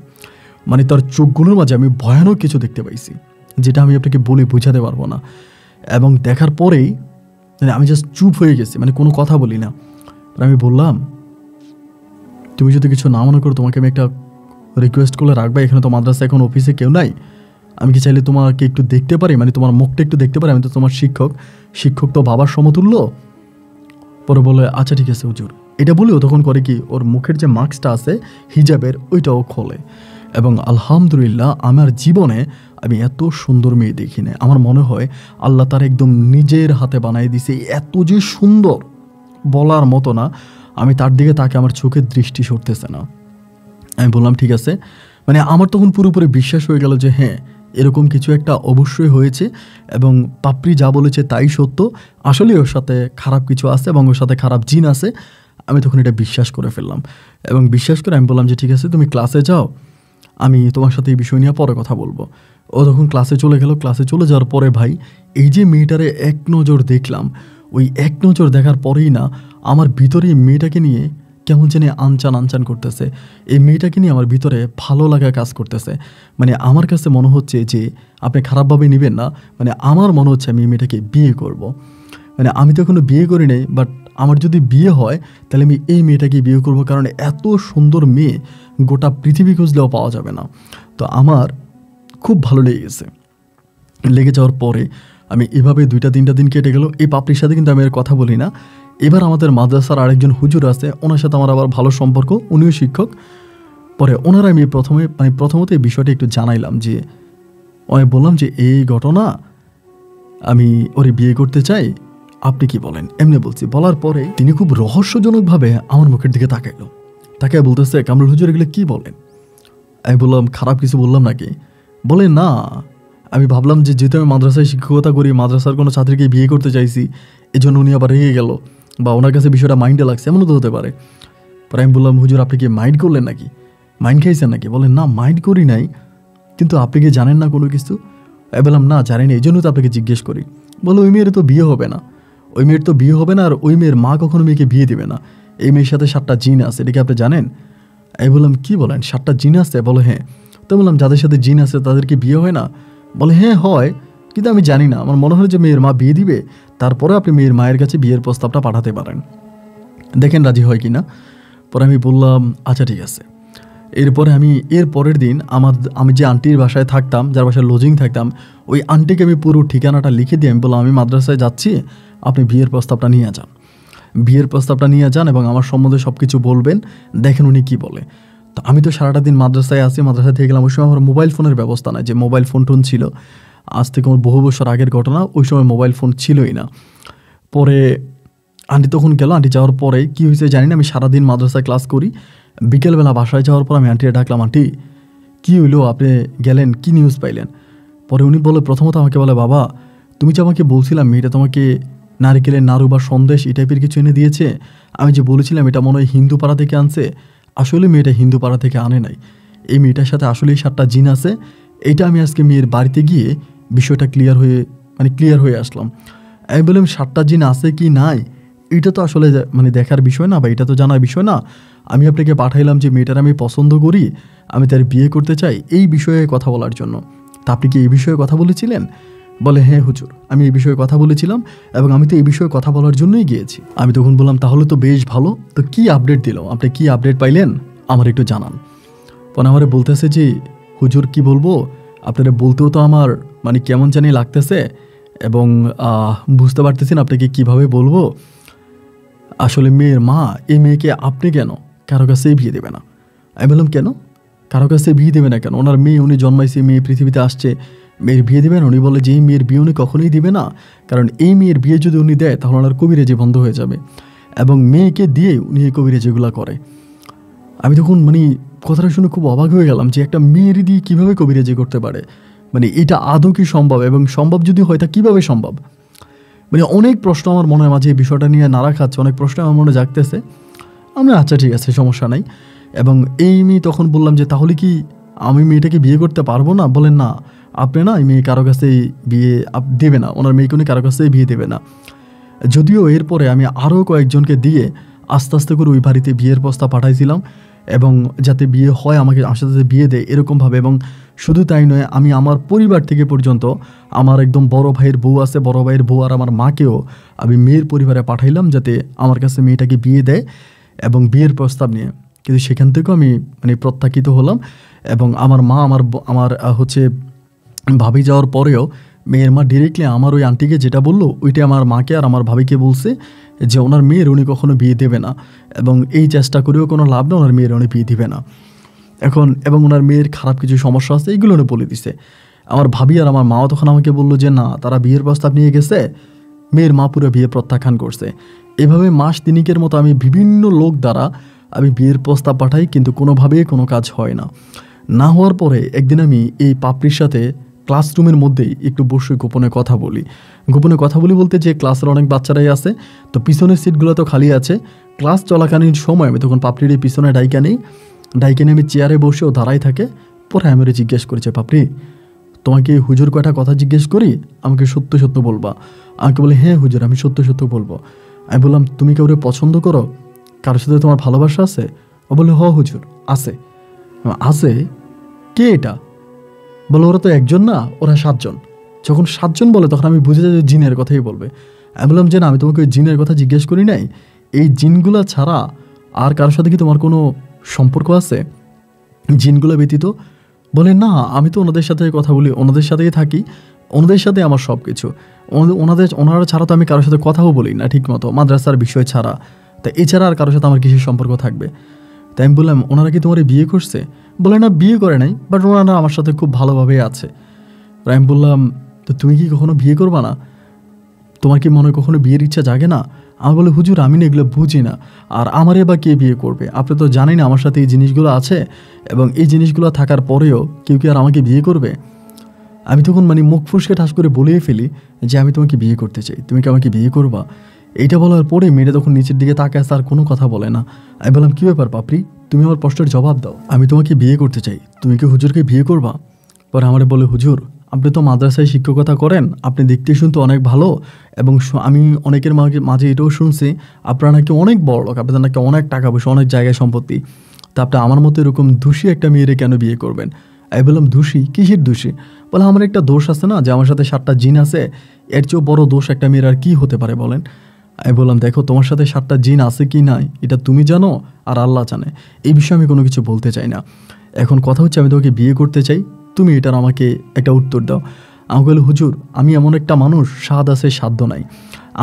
মানে তার চোখগুলোর মাঝে আমি ভয়ানক কিছু দেখতে পাইছি, যেটা আমি আপনাকে বলে বোঝাতে পারবো না। এবং দেখার পরেই মানে আমি জাস্ট চুপ হয়ে গেছি, মানে কোনো কথা বলি না। আমি বললাম, তুমি যদি কিছু না মনে করো, তোমাকে আমি একটা রিকোয়েস্ট করে রাখবা। এখানে তো মাদ্রাসা এখন অফিসে কেউ নাই, আমি কি চাইলে তোমাকে একটু দেখতে পারি, মানে তোমার মুখটা একটু দেখতে পারি? আমি তো তোমার শিক্ষক তো বাবার সমতুল্য। পরে বলে, আচ্ছা ঠিক আছে হুজুর। এটা বলেও তখন করে কি, ওর মুখের যে মাস্কটা আছে হিজাবের, ওইটাও খোলে। এবং আলহামদুলিল্লাহ, আমার জীবনে আমি এত সুন্দর মেয়ে দেখি না। আমার মনে হয় আল্লাহ তার একদম নিজের হাতে বানাই দিছে। এত যে সুন্দর বলার মতো না। আমি তার দিকে তাকে আমার চোখের দৃষ্টি সরতেছে না। আমি বললাম ঠিক আছে। মানে আমার তখন পুরোপুরি বিশ্বাস হয়ে গেল যে হ্যাঁ, এরকম কিছু একটা অবশ্যই হয়েছে, এবং পাপড়ি যা বলেছে তাই সত্য। আসলে ওর সাথে খারাপ কিছু আছে এবং ওর সাথে খারাপ জিন আছে। আমি তখন এটা বিশ্বাস করে ফেললাম, এবং বিশ্বাস করে আমি বললাম যে ঠিক আছে, তুমি ক্লাসে যাও, আমি তোমার সাথে এই বিষয় নিয়ে পরে কথা বলবো। ও তখন ক্লাসে চলে গেল। ক্লাসে চলে যাওয়ার পরে ভাই, এই যে মেয়েটারে এক নজর দেখলাম, ওই এক নজর দেখার পরেই না আমার ভিতরে এই মেয়েটাকে নিয়ে কেমন জানি আনচান করতেছে। এই মেয়েটাকে নিয়ে আমার ভিতরে ভালো লাগা কাজ করতেছে। মানে আমার কাছে মনে হচ্ছে যে, আপনি খারাপভাবে নেবেন না, মানে আমার মনে হচ্ছে আমি এই মেয়েটাকে বিয়ে করব। মানে আমি তো এখনো বিয়ে করি নাই, বাট আমার যদি বিয়ে হয় তাহলে আমি এই মেয়েটাকে বিয়ে করব, কারণ এত সুন্দর মেয়ে গোটা পৃথিবী খুঁজলেও পাওয়া যাবে না। তো আমার খুব ভালো লেগে গেছে। লেগে যাওয়ার পরে আমি এভাবে 2-3টা দিন কেটে গেল। এই পাপড়ির সাথে কিন্তু আমি আর কথা বলি না। এবার আমাদের মাদ্রাসার আরেকজন হুজুর আছে, ওনার সাথে আমার আবার ভালো সম্পর্ক, উনিও শিক্ষক। পরে ওনারা আমি প্রথমত এই বিষয়টা একটু জানাইলাম, যে আমি বললাম যে এই ঘটনা, আমি ওরে বিয়ে করতে চাই, আপনি কি বলেন? এমনি বলছি। বলার পরে তিনি খুব রহস্যজনকভাবে আমার মুখের দিকে তাকাইল। তাকায় বলতেছে, কামরুল হুজুর এগুলো কী বলেন? আমি বললাম, খারাপ কিছু বললাম নাকি? বলে, না, আমি ভাবলাম যে যেহেতু আমি মাদ্রাসায় শিক্ষকতা করি, মাদ্রাসার কোনো ছাত্রীকে বিয়ে করতে চাইছি, এজন্য উনি আবার রেগে গেল, বা ওনার কাছে বিষয়টা মাইন্ডে লাগছে, এমনও তো হতে পারে। পরে আমি বললাম, হুজুর আপনি কি মাইন্ড করলেন নাকি, মাইন্ড খাইছেন নাকি? বলেন, না মাইন্ড করি নাই, কিন্তু আপনি কি জানেন না কোনো কিছু? আমি বললাম, না জানি না, এই জন্য তো আপনাকে জিজ্ঞেস করি। বলে, ওই মেয়ের তো বিয়ে হবে না, ওই মেয়ের তো বিয়ে হবে না, আর ওই মেয়ের মা কখনো মেয়েকে বিয়ে দেবে না। এই মেয়ের সাথে 7টা জিন আছে, এটা কি আপনি জানেন? আমি বললাম, কি বলেন, 7টা জিন আছে? বলে, হ্যাঁ। তো বললাম, যাদের সাথে জিন আছে তাদের কি বিয়ে হয় না? বলে, হ্যাঁ হয়, কিন্তু আমি জানি না, আমার মনে হয় যে মেয়ের মা বিয়ে দিবে, তারপরে আপনি মেয়ের মায়ের কাছে বিয়ের প্রস্তাবটা পাঠাতে পারেন, দেখেন রাজি হয় কি না। পরে আমি বললাম, আচ্ছা ঠিক আছে। এরপরে আমি এর পরের দিন আমি যে আন্টির বাসায় থাকতাম, যার বাসায় লজিং থাকতাম, ওই আন্টিকে আমি পুরো ঠিকানাটা লিখে দিয়ে আমি বললাম, আমি মাদ্রাসায় যাচ্ছি, আপনি বিয়ের প্রস্তাবটা নিয়ে যান, বিয়ের প্রস্তাবটা নিয়ে যান এবং আমার সম্বন্ধে সব কিছু বলবেন, দেখেন উনি কী বলে। তো আমি তো সারাটা দিন মাদ্রাসায় আসি, মাদ্রাসায় থেকে গেলাম। ওই সময় আমার মোবাইল ফোনের ব্যবস্থা নাই, যে মোবাইল ফোন ছিল, আজ থেকে আমার বহু বছর আগের ঘটনা, ওই সময় মোবাইল ফোন ছিলই না। পরে আন্টি তখন গেল। আন্টি যাওয়ার পরে কী হয়েছে জানি না, আমি সারাদিন মাদ্রাসায় ক্লাস করি। বিকেলবেলা বাসায় যাওয়ার পর আমি আন্টিকে ডাকলাম, আন্টি কী হইলো, আপনি গেলেন, কি নিউজ পাইলেন? পরে উনি বলে, প্রথমত আমাকে বলে, বাবা তুমি যে আমাকে বলছিলাম মেয়েটা তোমাকে নারিকেলের নাড়ু বা সন্দেশ এই টাইপের কিছু এনে দিয়েছে, আমি যে বলেছিলাম এটা মনে হয় হিন্দু পাড়া থেকে আনছে, আসলে মেয়েটা হিন্দু পাড়া থেকে আনে নাই, এই মেয়েটার সাথে আসলেই 7টা জিন আছে। এইটা আমি আজকে মেয়ের বাড়িতে গিয়ে বিষয়টা ক্লিয়ার হয়ে আসলাম। আমি বললাম, 7টা জিন আছে কি নাই এটা তো আসলে দেখার বিষয় না, বা এটা তো জানার বিষয় না। আমি আপনাকে পাঠাইলাম যে মেয়েটার আমি পছন্দ করি, আমি তার বিয়ে করতে চাই, এই বিষয়ে কথা বলার জন্য। তা আপনি কি এই বিষয়ে কথা বলেছিলেন? বলে, হ্যাঁ হুজুর, আমি এই বিষয়ে কথা বলেছিলাম, এবং আমি তো এই বিষয়ে কথা বলার জন্যই গিয়েছি। আমি তখন বললাম, তাহলে তো বেশ ভালো, তো কি আপডেট দিল, আপনি কি আপডেট পাইলেন আমার একটু জানান। পরে আমারে বলতেছে যে, হুজুর কি বলবো, আপনারা বলতেও তো আমার কেমন জানি লাগতেছে, এবং বুঝতে পারতেছেন আপনাকে কিভাবে বলবো। আসলে মেয়ের মা এই মেয়েকে আপনি কেন কারো কাছেই বিয়ে দেবে না। আমি বললাম কেন কারো কাছে বিয়ে দেবে না কেন? ওনার মেয়ে, উনি জন্মাইছে, মেয়ে পৃথিবীতে আসছে, মেয়ের বিয়ে দেবেন? উনি বলে যে এই মেয়ের বিয়ে উনি কখনোই দিবে না, কারণ এই মেয়ের বিয়ে যদি উনি দেয় তাহলে ওনার কবিরাজি বন্ধ হয়ে যাবে, এবং মেয়েকে দিয়ে উনি এই কবিরাজিগুলো করে। আমি তখন কথাটা শুনে খুব অবাক হয়ে গেলাম যে একটা মেয়ের দিয়ে কীভাবে কবিরাজি করতে পারে, এটা আদৌ কি সম্ভব, এবং সম্ভব যদি হয় তা কীভাবে সম্ভব? অনেক প্রশ্ন আমার মনের মাঝে এই বিষয়টা নিয়ে নাড়া খাচ্ছে, অনেক প্রশ্ন আমার মনে জাগতেছে। আমরা আচ্ছা ঠিক আছে, সমস্যা নাই। এবং এই মেয়ে তখন বললাম যে তাহলে কি আমি মেয়েটাকে বিয়ে করতে পারবো না? বলেন না, আপনি না এই মেয়ে কারো কাছেই বিয়ে দেবে না, ওনার মেয়েকে উনি কারো কাছেই বিয়ে দেবে না। যদিও এরপরে আমি আরও কয়েকজনকে দিয়ে আস্তে আস্তে করে ওই বাড়িতে বিয়ের প্রস্তাব পাঠাইছিলাম, এবং যাতে বিয়ে হয় আমার সাথে বিয়ে দেয় এরকমভাবে। এবং শুধু তাই নয়, আমি আমার পরিবার থেকে পর্যন্ত আমার একদম বড় ভাইয়ের বউ আছে, বড় ভাইয়ের বউ আর আমার মাকেও আমি মেয়ের পরিবারে পাঠাইলাম যাতে আমার কাছে মেয়েটাকে বিয়ে দেয় এবং বিয়ের প্রস্তাব নিয়ে। কিন্তু সেখান থেকেও আমি প্রত্যাখ্যিত হলাম। এবং আমার মা আমার ভাবি যাওয়ার পরেও মেয়ের মা ডিরেক্টলি আমার ওই আন্টিকে যেটা বললো ওইটা আমার মাকে আর আমার ভাবিকে বলছে যে ওনার মেয়ের উনি কখনো বিয়ে দেবে না, এবং এই চেষ্টা করেও কোনো লাভ না, ওনার মেয়ের উনি বিয়ে দিবে না এবং ওনার মেয়ের খারাপ কিছু সমস্যা আছে, এইগুলো উনি বলে দিছে। আমার ভাবি আর আমার মাও তখন আমাকে বললো যে না, তারা বিয়ের প্রস্তাব নিয়ে গেছে, মেয়ের মা পুরো বিয়ে প্রত্যাখ্যান করছে। এভাবে মাস তিনিকের মতো আমি বিভিন্ন লোক দ্বারা আমি বিয়ের প্রস্তাব পাঠাই, কিন্তু কোনোভাবেই কোনো কাজ হয় না হওয়ার পরে একদিন আমি এই পাপড়ির সাথে ক্লাসরুমের মধ্যেই একটু বসে গোপনে কথা বলি বলতে যে ক্লাসের অনেক বাচ্চারাই আছে, তো পিছনের সিটগুলো তো খালি আছে। ক্লাস চলাকালীন সময় আমি তখন পাপড়ির এই পিছনে ডাইকা নিয়ে আমি চেয়ারে বসে ও দাঁড়াই থাকে। পরে আমি ওরা জিজ্ঞেস করেছে, পাপড়ি তোমাকে হুজুর কয়টা কথা জিজ্ঞেস করি, আমাকে সত্য সত্য বলবা। আমাকে বলে হ্যাঁ হুজুর, আমি সত্য সত্য বলবো। আমি বললাম তুমি কাউরে পছন্দ করো, কারোর সাথে তোমার ভালোবাসা আছে? ও বলে হ হুজুর আছে। কে এটা? বলে ওরা তো একজন না, ওরা 7 জন। যখন 7 জন বলে তখন আমি বুঝে যাই যে জিনের কথাই বলবে। আমি বললাম যে না, আমি তোমাকে ওই জিনের কথা জিজ্ঞেস করি নাই, এই জিনগুলা ছাড়া আর কারোর সাথে কি তোমার কোনো সম্পর্ক আছে জিনগুলো ব্যতীত? বলে না, আমি তো ওনাদের সাথে কথা বলি, ওনাদের সাথেই থাকি, ওনাদের সাথে আমার সব কিছু, ওনারা ছাড়া তো আমি কারোর সাথে কথাও বলি না ঠিক মতো, মাদ্রাসার বিষয় ছাড়া। তা এছাড়া আর কারোর সাথে আমার কিসের সম্পর্ক থাকবে? তাই আমি বললাম ওনারা কি তোমার বিয়ে করছে? বলে না, বিয়ে করে নাই, বাট ওনারা আমার সাথে খুব ভালোভাবেই আছে। আমি বললাম তো তুমি কি কখনো বিয়ে করবা না? তোমার কি মনে কখনো বিয়ের ইচ্ছা জাগে না? আমি বলে হুজুর আমি না এগুলো বুঝি না, আর আমারে বা কে বিয়ে করবে? আপনি তো জানেন না আমার সাথে এই জিনিসগুলো আছে, এবং এই জিনিসগুলো থাকার পরেও কেউ কি আর আমাকে বিয়ে করবে? আমি তখন মুখ ফুসকে ঠাস করে বলেই ফেলি যে আমি তোমাকে বিয়ে করতে চাই, তুমি কি আমাকে বিয়ে করবা? এইটা বলার পরে মেয়েটা তখন নিচের দিকে তাকায়, আর কোনো কথা বলে না। আমি বললাম কী ব্যাপার পাপড়ি, তুমি আমার প্রশ্নের জবাব দাও, আমি তোমাকে বিয়ে করতে চাই, তুমি কি হুজুরকে বিয়ে করবা? পরে আমারে বলে হুজুর আপনি তো মাদ্রাসায় শিক্ষকতা করেন, আপনি দেখতে শুনতে অনেক ভালো, এবং আমি অনেকের মাঝে এটাও শুনছি আপনারা নাকি অনেক বড় লোক, আপনাদের নাকি অনেক টাকা পয়সা, অনেক জায়গায় সম্পত্তি, তা আপনি আমার মতো এরকম দোষী একটা মেয়েরে কেন বিয়ে করবেন? আমি বললাম দোষী? কিসের দোষী? বলে আমার একটা দোষ আছে না, যে আমার সাথে 7টা জিন আছে, এর চেয়েও বড় দোষ একটা মেয়ের আর কী হতে পারে বলেন? আমি বললাম দেখো তোমার সাথে 7টা জিন আছে কি নাই এটা তুমি জানো আর আল্লাহ জানে, এই বিষয়ে আমি কোনো কিছু বলতে চাই না। এখন কথা হচ্ছে আমি তোমাকে বিয়ে করতে চাই, তুমি এটার আমাকে একটা উত্তর দাও। আমি বলি হুজুর আমি এমন একটা মানুষ, স্বাদ আছে সাধ্য নাই,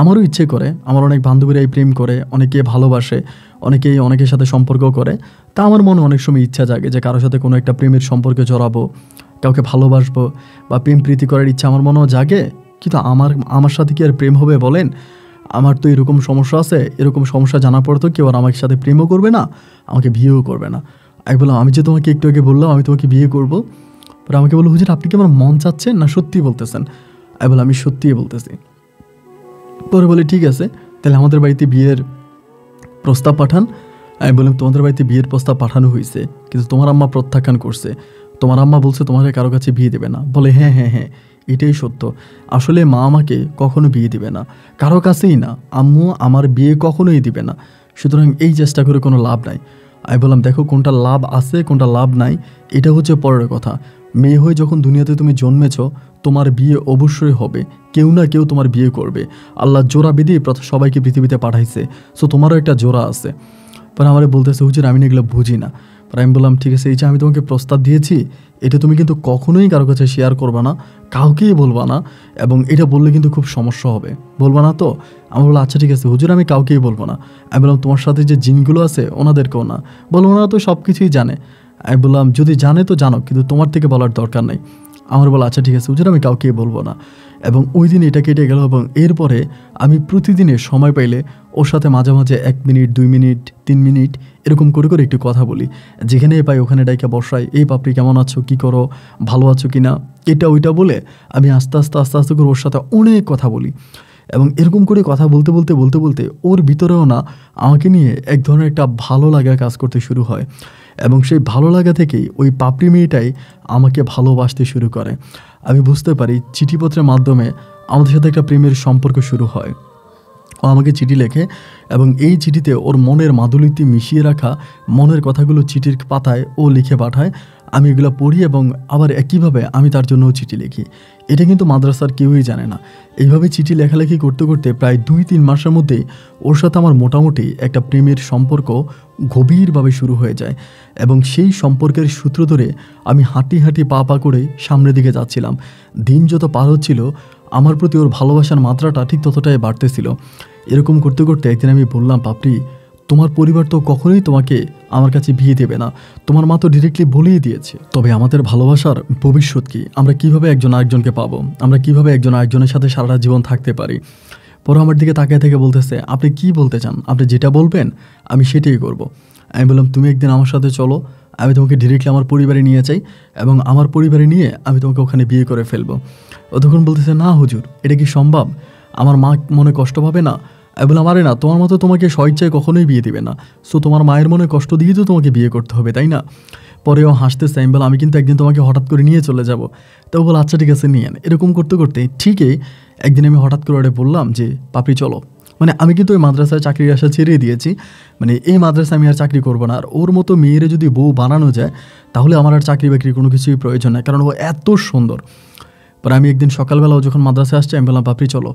আমারও ইচ্ছে করে, আমার অনেক বান্ধবীরাই প্রেম করে, অনেকে ভালোবাসে, অনেকের সাথে সম্পর্ক করে, তা আমার মনে অনেক সময় ইচ্ছা জাগে যে কারোর সাথে কোনো একটা প্রেমের সম্পর্কে জড়াবো, কাউকে ভালোবাসবো বা প্রেম প্রীতি করার ইচ্ছা আমার মনেও জাগে। কিন্তু আমার সাথে কি আর প্রেম হবে বলেন? আমার তো এরকম সমস্যা আছে, এরকম সমস্যা জানা পড়তো কেউ আর আমার সাথে প্রেমও করবে না, আমাকে বিয়েও করবে না। আমি বললাম আমি যে তোমাকে একটু আগে বললাম আমি তোমাকে বিয়ে করবো, পরে আমাকে বললো হুজুর আপনি কি আমার মন চাচ্ছেন না সত্যি বলতেছেন? আমি বললাম আমি সত্যিই বলতেছি। পরে বলে ঠিক আছে, তাহলে আমাদের বাড়িতে বিয়ের প্রস্তাব পাঠান। আমি বললাম তোমাদের বাড়িতে বিয়ের প্রস্তাব পাঠানো হয়েছে, কিন্তু তোমার আম্মা প্রত্যাখ্যান করছে, তোমার আম্মা বলছে তোমাকে কারো কাছে বিয়ে দেবে না। বলে হ্যাঁ হ্যাঁ হ্যাঁ এটাই সত্য, আসলে মা আমাকে কখনো বিয়ে দিবে না, কারো কাছেই না, আম্মু আমার বিয়ে কখনোই দিবে না, সুতরাং এই চেষ্টা করে কোনো লাভ নাই। আমি বললাম দেখো কোনটা লাভ আছে কোনটা লাভ নাই এটা হচ্ছে পরের কথা, মেয়ে হয়ে যখন দুনিয়াতে তুমি জন্মেছ তোমার বিয়ে অবশ্যই হবে, কেউ না কেউ তোমার বিয়ে করবে, আল্লাহ জোড়া বেঁধে সবাইকে পৃথিবীতে পাঠাইছে, সো তোমারও একটা জোড়া আছে। পরে আমারে বলতেছে হুজুর আমি এগুলো বুঝি না। আর আমি বললাম ঠিক আছে, এই যে আমি তোমাকে প্রস্তাব দিয়েছি এটা তুমি কিন্তু কখনোই কারো কাছে শেয়ার করবা না, কাউকেই বলবা না, এবং এটা বললে কিন্তু খুব সমস্যা হবে, বলবা না তো? আমি বললাম আচ্ছা ঠিক আছে হুজুর, আমি কাউকেই বলবো না। আমি বললাম তোমার সাথে যে জিনগুলো আছে ওনাদেরকেও না? বলবো না, তো সব কিছুই জানে। আমি বললাম যদি জানে তো জানো, কিন্তু তোমার থেকে বলার দরকার নেই। আমার বলা আচ্ছা ঠিক আছে হুজুর, আমি কাউকেই বলবো না। এবং ওই দিন এটা কেটে গেল, এবং এরপরে আমি প্রতিদিনে সময় পাইলে ওর সাথে মাঝে মাঝে 1 মিনিট 2 মিনিট 3 মিনিট এরকম করে করে একটু কথা বলি। যেখানে পাই ওখানে ডাইকা বসাই, এই পাপড়ি কেমন আছো, কী করো, ভালো আছো কি না, এটা ওইটা বলে আমি আস্তে আস্তে আস্তে আস্তে করে ওর সাথে অনেক কথা বলি। এবং এরকম করে কথা বলতে বলতে বলতে বলতে ওর ভিতরেও না আমাকে নিয়ে এক ধরনের একটা ভালো লাগা কাজ করতে শুরু হয়। এবং সেই ভালো লাগা থেকেই ওই পাপড়ি মেয়েটাই আমাকে ভালোবাসতে শুরু করে। আমি বুঝতে পারি চিঠিপত্রের মাধ্যমে আমাদের সাথে একটা প্রেমের সম্পর্ক শুরু হয়। ও আমাকে চিঠি লেখে এবং এই চিঠিতে ওর মনের মাধুরীতে মিশিয়ে রাখা মনের কথাগুলো চিঠির পাতায় ও লিখে পাঠায়। আমি এগুলো পড়ি এবং আবার একইভাবে আমি তার জন্যও চিঠি লিখি। এটা কিন্তু মাদ্রাসার কেউই জানে না। এইভাবে চিঠি লেখালেখি করতে করতে প্রায় 2-3 মাসের মধ্যেই ওর সাথে আমার মোটামুটি একটা প্রেমের সম্পর্ক গভীরভাবে শুরু হয়ে যায়। এবং সেই সম্পর্কের সূত্র ধরে আমি হাঁটি হাঁটি পা পা করে সামনের দিকে যাচ্ছিলাম। দিন যত পার হচ্ছিল আমার প্রতি ওর ভালোবাসার মাত্রাটা ঠিক ততটাই বাড়তেছিল। এরকম করতে করতে একদিন আমি বললাম, পাপড়ি তোমার পরিবার তো কখনোই তোমাকে আমার কাছে বিয়ে দেবে না, তোমার মা তো ডিরেক্টলি বলেই দিয়েছে। তবে আমাদের ভালোবাসার ভবিষ্যৎ কী, আমরা কিভাবে একজন আরেকজনকে পাবো, আমরা কিভাবে একজন আরেকজনের সাথে সারাটা জীবন থাকতে পারি? পরে আমার দিকে তাকিয়ে থেকে বলতেছে, আপনি কি বলতে চান, আপনি যেটা বলবেন আমি সেটাই করব। আমি বললাম তুমি একদিন আমার সাথে চলো, আমি তোমাকে ডিরেক্টলি আমার পরিবারে নিয়ে যাই এবং আমার পরিবারে নিয়ে আমি তোমাকে ওখানে বিয়ে করে ফেলবো। ও তখন বলতেছে, না হুজুর এটা কি সম্ভব, আমার মা মনে কষ্ট পাবে না? আমি বললাম আরে না, তোমার মতো তোমাকে স্বইচ্ছায় কখনোই বিয়ে দিবে না, সো তোমার মায়ের মনে কষ্ট দিয়ে তো তোমাকে বিয়ে করতে হবে, তাই না? পরে ও হাসতেছে। আমি বললাম আমি কিন্তু একদিন তোমাকে হঠাৎ করে নিয়ে চলে যাব। তো ও বলে আচ্ছা ঠিক আছে নিয়েন। এরকম করতে করতে ঠিকই একদিন আমি হঠাৎ করে ওটা বললাম যে পাপড়ি চলো, মানে আমি কিন্তু ওই মাদ্রাসায় চাকরির আশা ছেড়ে দিয়েছি, মানে এই মাদ্রাসায় আমি আর চাকরি করবো না। আর ওর মতো মেয়েরে যদি বউ বানানো যায় তাহলে আমার আর চাকরি বাকরির কোনো কিছুই প্রয়োজন নেই, কারণ ও এত সুন্দর। পরে আমি একদিন সকালবেলাও যখন মাদ্রাসায় আসছে আমি বললাম পাপড়ি চলো।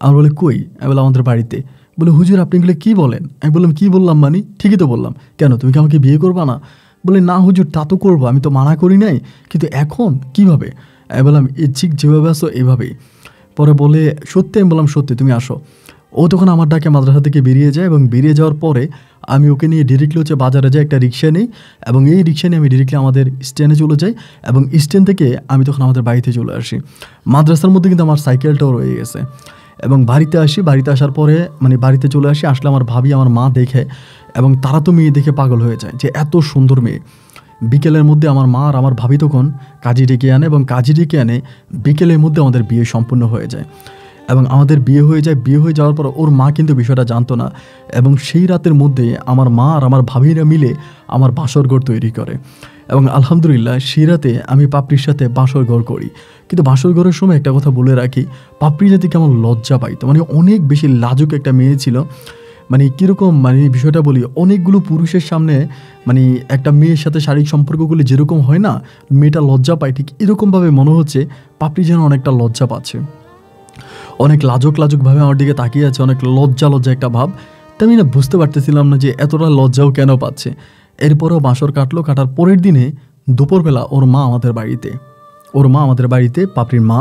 আমার বলে কই? আমি বললাম আমাদের বাড়িতে। বলে হুজুর আপনি এগুলো কী বলেন? আমি বললাম কী বললাম মানে? ঠিকই তো বললাম। কেন তুমি কি আমাকে বিয়ে করবা না? বলে না হুজুর তা তো করবো, আমি তো মানা করি নাই, কিন্তু এখন কিভাবে? আমি বললাম এ ঠিক যেভাবে আসো এভাবেই। পরে বলে সত্যি? আমি বললাম সত্যি, তুমি আসো। ও তখন আমার ডাকে মাদ্রাসা থেকে বেরিয়ে যায় এবং বেরিয়ে যাওয়ার পরে আমি ওকে নিয়ে ডিরেক্টলি হচ্ছে বাজারে যাই, একটা রিক্সা নিই এবং এই রিক্সা নিয়ে আমি ডিরেক্টলি আমাদের স্ট্যান্ডে চলে যাই এবং স্ট্যান্ড থেকে আমি তখন আমাদের বাড়িতে চলে আসি। মাদ্রাসার মধ্যে কিন্তু আমার সাইকেলটাও রয়ে গেছে। এবং বাড়িতে আসি, বাড়িতে আসার পরে মানে বাড়িতে চলে আসি, আসলে আমার ভাবি আমার মা দেখে এবং তারা তো মেয়ে দেখে পাগল হয়ে যায় যে এত সুন্দর মেয়ে। বিকেলের মধ্যে আমার মা আর আমার ভাবি তখন কাজী ডেকে আনে এবং কাজী ডেকে আনে বিকেলের মধ্যে আমাদের বিয়ে সম্পূর্ণ হয়ে যায় এবং আমাদের বিয়ে হয়ে যায়। বিয়ে হয়ে যাওয়ার পর ওর মা কিন্তু বিষয়টা জানতো না এবং সেই রাতের মধ্যে আমার মা আর আমার ভাবিরা মিলে আমার বাসর ঘর তৈরি করে এবং আলহামদুলিল্লাহ সেই রাতে আমি পাপড়ির সাথে বাসর ঘর করি। কিন্তু বাসর ঘরের সময় একটা কথা বলে রাখি, পাপড়ি যাতে কেমন লজ্জা পাইতো, মানে অনেক বেশি লাজুক একটা মেয়ে ছিল। মানে কীরকম, মানে বিষয়টা বলি, অনেকগুলো পুরুষের সামনে মানে একটা মেয়ের সাথে শারীরিক সম্পর্কগুলি যেরকম হয় না, মেয়েটা লজ্জা পায়, ঠিক এরকমভাবে মনে হচ্ছে পাপড়ি যেন অনেকটা লজ্জা পাচ্ছে, অনেক লাজুক লাজুকভাবে আমার দিকে তাকিয়ে আছে, অনেক লজ্জা লজ্জা একটা ভাব। তা আমি না বুঝতে পারতেছিলাম না যে এতটা লজ্জাও কেন পাচ্ছে। এরপরেও বাসর কাটলো, কাটার পরের দিনে দুপুরবেলা ওর মা আমাদের বাড়িতে পাপড়ির মা,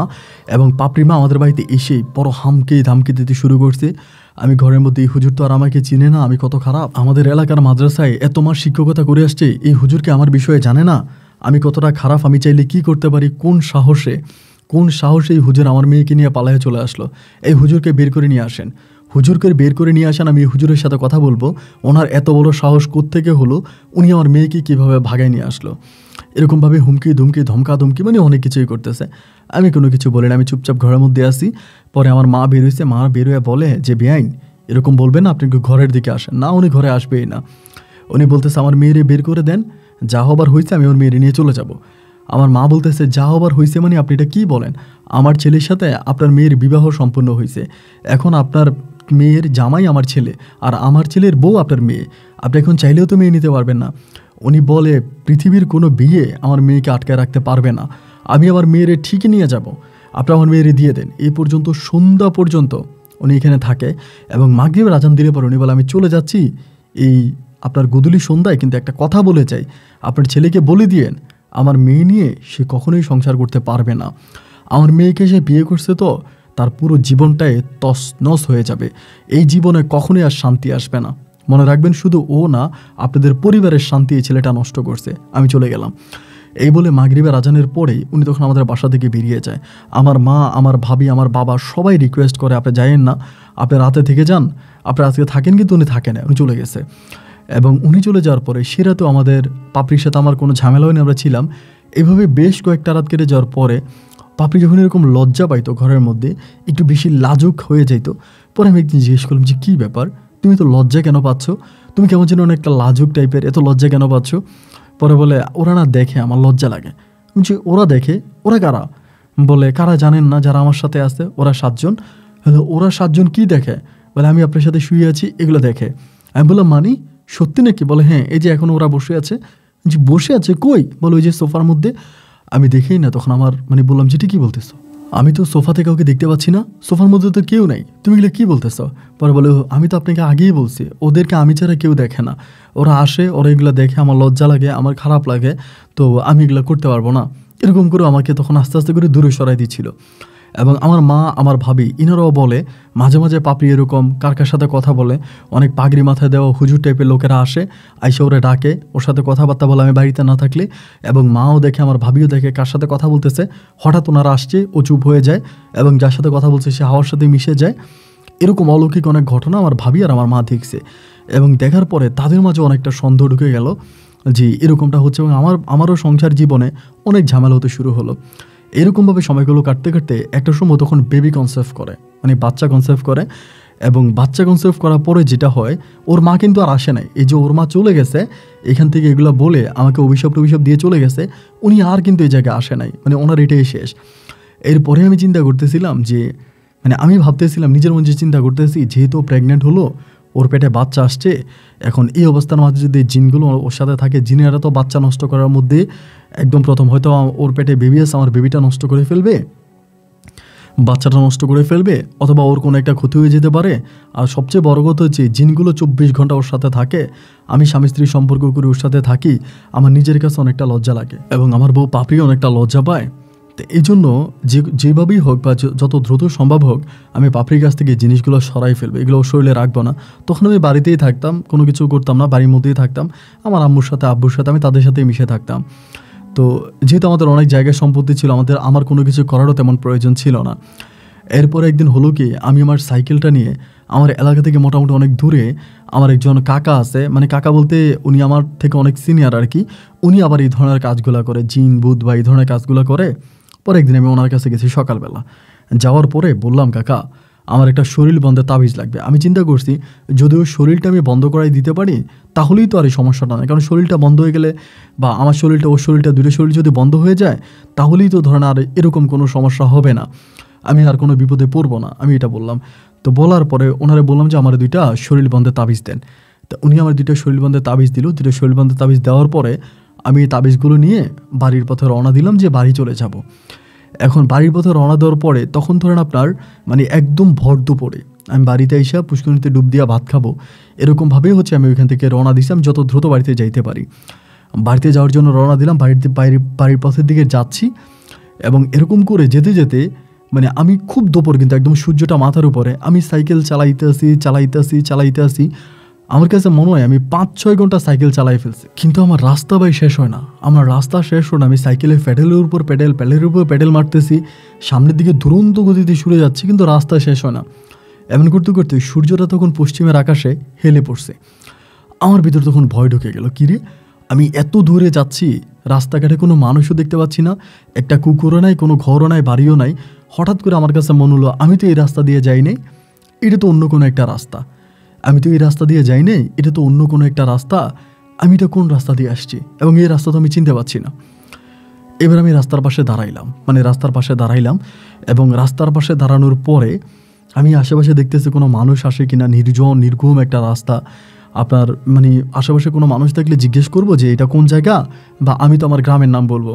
এবং পাপড়ির মা আমাদের বাড়িতে এসেই বড় হামকে ধামকে দিতে শুরু করছে। আমি ঘরের মধ্যে, এই হুজুর তো আর আমাকে চিনে না, আমি কত খারাপ, আমাদের এলাকার মাদ্রাসায় এত মাস শিক্ষকতা করে আসছে, এই হুজুরকে আমার বিষয়ে জানে না, আমি কতটা খারাপ, আমি চাইলে কি করতে পারি, কোন সাহসে এই হুজুর আমার মেয়েকে নিয়ে পালায়ে চলে আসলো, এই হুজুরকে বের করে নিয়ে আসেন, আমি এই হুজুরের সাথে কথা বলবো, ওনার এত বড় সাহস কোত্থেকে হলো, উনি আমার মেয়েকে কীভাবে ভাগায় নিয়ে আসলো। এরকমভাবে হুমকি ধুমকি ধমকাধমকি মানে অনেক কিছুই করতেছে। আমি কোনো কিছু বলি না, আমি চুপচাপ ঘরের মধ্যে আসি। পরে আমার মা বেরোইছে, মা বেরোয় বলে যে বেআইন এরকম বলবেন না, আপনি ঘরের দিকে আসেন না। উনি ঘরে আসবেই না, উনি বলতেছে আমার মেয়েরে বের করে দেন, যা হবার হয়েছে আমি ওর মেয়েরে নিয়ে চলে যাব। আমার মা বলতেছে যা হবার হয়েছে মানে আপনি এটা কী বলেন, আমার ছেলের সাথে আপনার মেয়ের বিবাহ সম্পন্ন হয়েছে, এখন আপনার মেয়ের জামাই আমার ছেলে আর আমার ছেলের বউ আপনার মেয়ে, আপনি এখন চাইলেও তো মেয়ে নিতে পারবেন না। উনি বলে পৃথিবীর কোনো বিয়ে আমার মেয়েকে আটকায় রাখতে পারবে না, আমি আমার মেয়েরে ঠিকই নিয়ে যাব, আপনি আমার মেয়েরে দিয়ে দেন। এই পর্যন্ত সন্ধ্যা পর্যন্ত উনি এখানে থাকে এবং মাগরিবের আজান দিলে পরে উনি বলে আমি চলে যাচ্ছি, এই আপনার গোধূলি সন্ধ্যায় কিন্তু একটা কথা বলে যাই, আপনার ছেলেকে বলে দিয়েন আমার মেয়ে নিয়ে সে কখনোই সংসার করতে পারবে না। আমার মেয়েকে সে বিয়ে করছে তো তার পুরো জীবনটাই তছনছ হয়ে যাবে, এই জীবনে কখনোই আর শান্তি আসবে না। মনে রাখবেন শুধু ও না, আপনাদের পরিবারের শান্তি এই ছেলেটা নষ্ট করছে। আমি চলে গেলাম। এই বলে মাগরিবের আজানের পরেই উনি তখন আমাদের বাসা থেকে বেরিয়ে যায়। আমার মা, আমার ভাবি, আমার বাবা সবাই রিকোয়েস্ট করে আপনি যাইয়েন না, আপনি রাতে থেকে যান, আপনি আজকে থাকেন, কিন্তু উনি থাকেন না, উনি চলে গেছে। এবং উনি চলে যাওয়ার পরে সে রাতেও আমাদের পাপড়ির সাথে আমার কোনো ঝামেলা হয়নি, আমরা ছিলাম। এভাবে বেশ কয়েকটা রাত কেটে যাওয়ার পরে পাপড়ি যখন এরকম লজ্জা পাইতো, ঘরের মধ্যে একটু বেশি লাজুক হয়ে যাইতো। পরে আমি একদিন জিজ্ঞেস করলাম যে কী ব্যাপার, তুমি তো লজ্জা কেন পাচ্ছ, তুমি কেমন যেন অনেকটা লাজুক টাইপের, এত লজ্জা কেন পাচ্ছ? পরে বলে ওরা না দেখে, আমার লজ্জা লাগে। যে ওরা দেখে, ওরা কারা? বলে কারা জানেন না, যারা আমার সাথে আছে ওরা 7 জন। হ্যালো, ওরা 7 জন কী দেখে? বলে আমি আপনার সাথে শুয়ে আছি, এগুলো দেখে। আমি বললাম মানি সত্যি নাকি? বলে হ্যাঁ, এই যে এখন ওরা বসে আছে। যে বসে আছে কই? বলে ওই যে সোফার মধ্যে। আমি দেখেই না, তখন আমার বললাম যে কী বলতেছো, আমি তো সোফাতে কাউকে দেখতে পাচ্ছি না, সোফার মধ্যে তো কেউ নেই, তুমি এগুলো কী বলতেছো? পরে বলে আমি তো আপনাকে আগেই বলছি ওদেরকে আমি ছাড়া কেউ দেখে না, ওরা আসে, ওরা এগুলো দেখে, আমার লজ্জা লাগে, আমার খারাপ লাগে, তো আমি এগুলো করতে পারবো না। এরকম করে আমাকে তখন আস্তে আস্তে করে দূরে সরাই দিচ্ছিল। এবং আমার মা, আমার ভাবি, ইনারাও বলে মাঝে মাঝে পাপড়ি এরকম কার কার সাথে কথা বলে, অনেক পাগড়ি মাথায় দেওয়া হুজুর টাইপের লোকেরা আসে, আইসে ওরা ডাকে, ওর সাথে কথাবার্তা বলে আমি বাড়িতে না থাকলে। এবং মাও দেখে, আমার ভাবিও দেখে কার সাথে কথা বলতেছে, হঠাৎ ওনারা আসছে, ও চুপ হয়ে যায় এবং যার সাথে কথা বলছে সে হাওয়ার সাথে মিশে যায়। এরকম অলৌকিক অনেক ঘটনা আমার ভাবি আর আমার মা দেখছে। এবং দেখার পরে তাদের মাঝে অনেকটা সন্দেহ ঢুকে গেল যে এরকমটা হচ্ছে। এবং আমারও সংসার জীবনে অনেক ঝামেলা হতে শুরু হলো। এরকমভাবে সময়গুলো কাটতে কাটতে একটা সময় তখন বেবি কনসেপ্ট করে, বাচ্চা কনসেপ্ট করে। এবং বাচ্চা কনসেপ্ট করার পরে যেটা হয়, ওর মা কিন্তু আর আসে নাই। এই যে ওর মা চলে গেছে এখান থেকে, এগুলো বলে আমাকে অভিশাপ দিয়ে চলে গেছে, উনি আর কিন্তু এই জায়গায় আসে নাই, ওনার এটাই শেষ। এরপরে আমি চিন্তা করতেছিলাম যে আমি ভাবতেছিলাম, নিজের মধ্যে চিন্তা করতেছি, যেহেতু প্রেগনেন্ট হলো, ওর পেটে বাচ্চা আসছে, এখন এই অবস্থার মাঝে যদি জিনগুলো ওর সাথে থাকে, জিনেরা তো বাচ্চা নষ্ট করার মধ্যে একদম প্রথম, হয়তো ওর পেটে বেবি আছে, আমার বেবিটা নষ্ট করে ফেলবে, বাচ্চাটা নষ্ট করে ফেলবে, অথবা ওর কোনো একটা ক্ষতি হয়ে যেতে পারে। আর সবচেয়ে বড় কথা হচ্ছে জিনগুলো 24 ঘন্টা ওর সাথে থাকে, আমি স্বামী স্ত্রী সম্পর্ক করে ওর সাথে থাকি, আমার নিজের কাছে অনেকটা লজ্জা লাগে এবং আমার বউ পাপড়ি অনেকটা লজ্জা পায়। তো এই জন্য যেভাবেই হোক বা যত দ্রুত সম্ভব হোক, আমি পাপড়ির কাছ থেকে জিনিসগুলো সরাই ফেলবো, এগুলো শরীরে রাখবো না। তখন আমি বাড়িতেই থাকতাম, কোনো কিছু করতাম না, বাড়ির মধ্যেই থাকতাম, আমার আম্মুর সাথে আব্বুর সাথে আমি তাদের সাথেই মিশে থাকতাম। তো যেহেতু আমাদের অনেক জায়গায় সম্পত্তি ছিল, আমার কোনো কিছু করারও তেমন প্রয়োজন ছিল না। এরপরে একদিন হলো কি, আমি আমার সাইকেলটা নিয়ে আমার এলাকা থেকে মোটামুটি অনেক দূরে আমার একজন কাকা আছে, কাকা বলতে উনি আমার থেকে অনেক সিনিয়র আর কি, উনি আবার এই ধরনের কাজগুলো করে, জিন বুধ বা এই ধরনের কাজগুলো করে। পরে একদিন আমি ওনার কাছে গেছি সকালবেলা, যাওয়ার পরে বললাম কাকা আমার একটা শরীর বন্ধের তাবিজ লাগবে। আমি চিন্তা করছি যদিও শরীরটা আমি বন্ধ করাই দিতে পারি তাহলেই তো আর এই সমস্যাটা নয়, কারণ শরীরটা বন্ধ হয়ে গেলে বা আমার শরীরটা ওর শরীরটা, দুটো শরীর যদি বন্ধ হয়ে যায় তাহলেই তো ধরেন আর এরকম কোনো সমস্যা হবে না, আমি আর কোনো বিপদে পড়বো না, আমি এটা বললাম। তো বলার পরে ওনারে বললাম যে আমার 2টা শরীর বন্ধের তাবিজ দেন। তো উনি আমার 2টা শরীর বন্ধের তাবিজ দিল। 2টা শরীর বন্ধের তাবিজ দেওয়ার পরে আমি এই তাবিজগুলো নিয়ে বাড়ির পথে রওনা দিলাম যে বাড়ি চলে যাব। এখন বাড়ির পথে রওনা দেওয়ার পরে তখন ধরেন আপনার একদম ভর দুপুরে আমি বাড়িতে এসে পুষ্করিণীতে ডুব দিয়া ভাত খাবো, এরকমভাবেই আমি ওইখান থেকে রওনা দিছিলাম যত দ্রুত বাড়িতে যাইতে পারি। বাড়িতে যাওয়ার জন্য রওনা দিলাম, বাড়ির পথের দিকে যাচ্ছি এবং এরকম করে যেতে যেতে আমি খুব দুপুর, কিন্তু একদম সূর্যটা মাথার উপরে, আমি সাইকেল চালাইতে আসি। আমার কাছে মনে হয় আমি 5-6 ঘন্টা সাইকেল চালাই ফেলছি, কিন্তু আমার রাস্তা শেষ হয় না। আমি সাইকেলের প্যাডেলের উপর প্যাডেল মারতেছি, সামনের দিকে দুরন্ত গতিতে সরে যাচ্ছি, কিন্তু রাস্তা শেষ হয় না। এমন করতে করতে সূর্যটা তখন পশ্চিমের আকাশে হেলে পড়ছে। আমার ভিতর তখন ভয় ঢুকে গেল, কিরে আমি এত দূরে যাচ্ছি, রাস্তাঘাটে কোনো মানুষও দেখতে পাচ্ছি না, একটা কুকুরও নাই, কোনো ঘরও নাই, বাড়িও নাই। হঠাৎ করে আমার কাছে মনে হলো আমি তো এই রাস্তা দিয়ে যাই নাই, এটা তো অন্য কোনো একটা রাস্তা, আমি তো এই রাস্তা দিয়ে যাই নাই, এটা তো অন্য কোনো একটা রাস্তা, আমি এটা কোন রাস্তা দিয়ে আসছি এবং এই রাস্তা তো আমি চিনতে পারছি না। এবার আমি রাস্তার পাশে দাঁড়াইলাম এবং রাস্তার পাশে দাঁড়ানোর পরে আমি আশেপাশে দেখতেছি কোনো মানুষ আসে কিনা, নির্ঘুম একটা রাস্তা। আপনার আশেপাশে কোনো মানুষ থাকলে জিজ্ঞেস করবো যে এটা কোন জায়গা, বা আমি তো আমার গ্রামের নাম বলবো।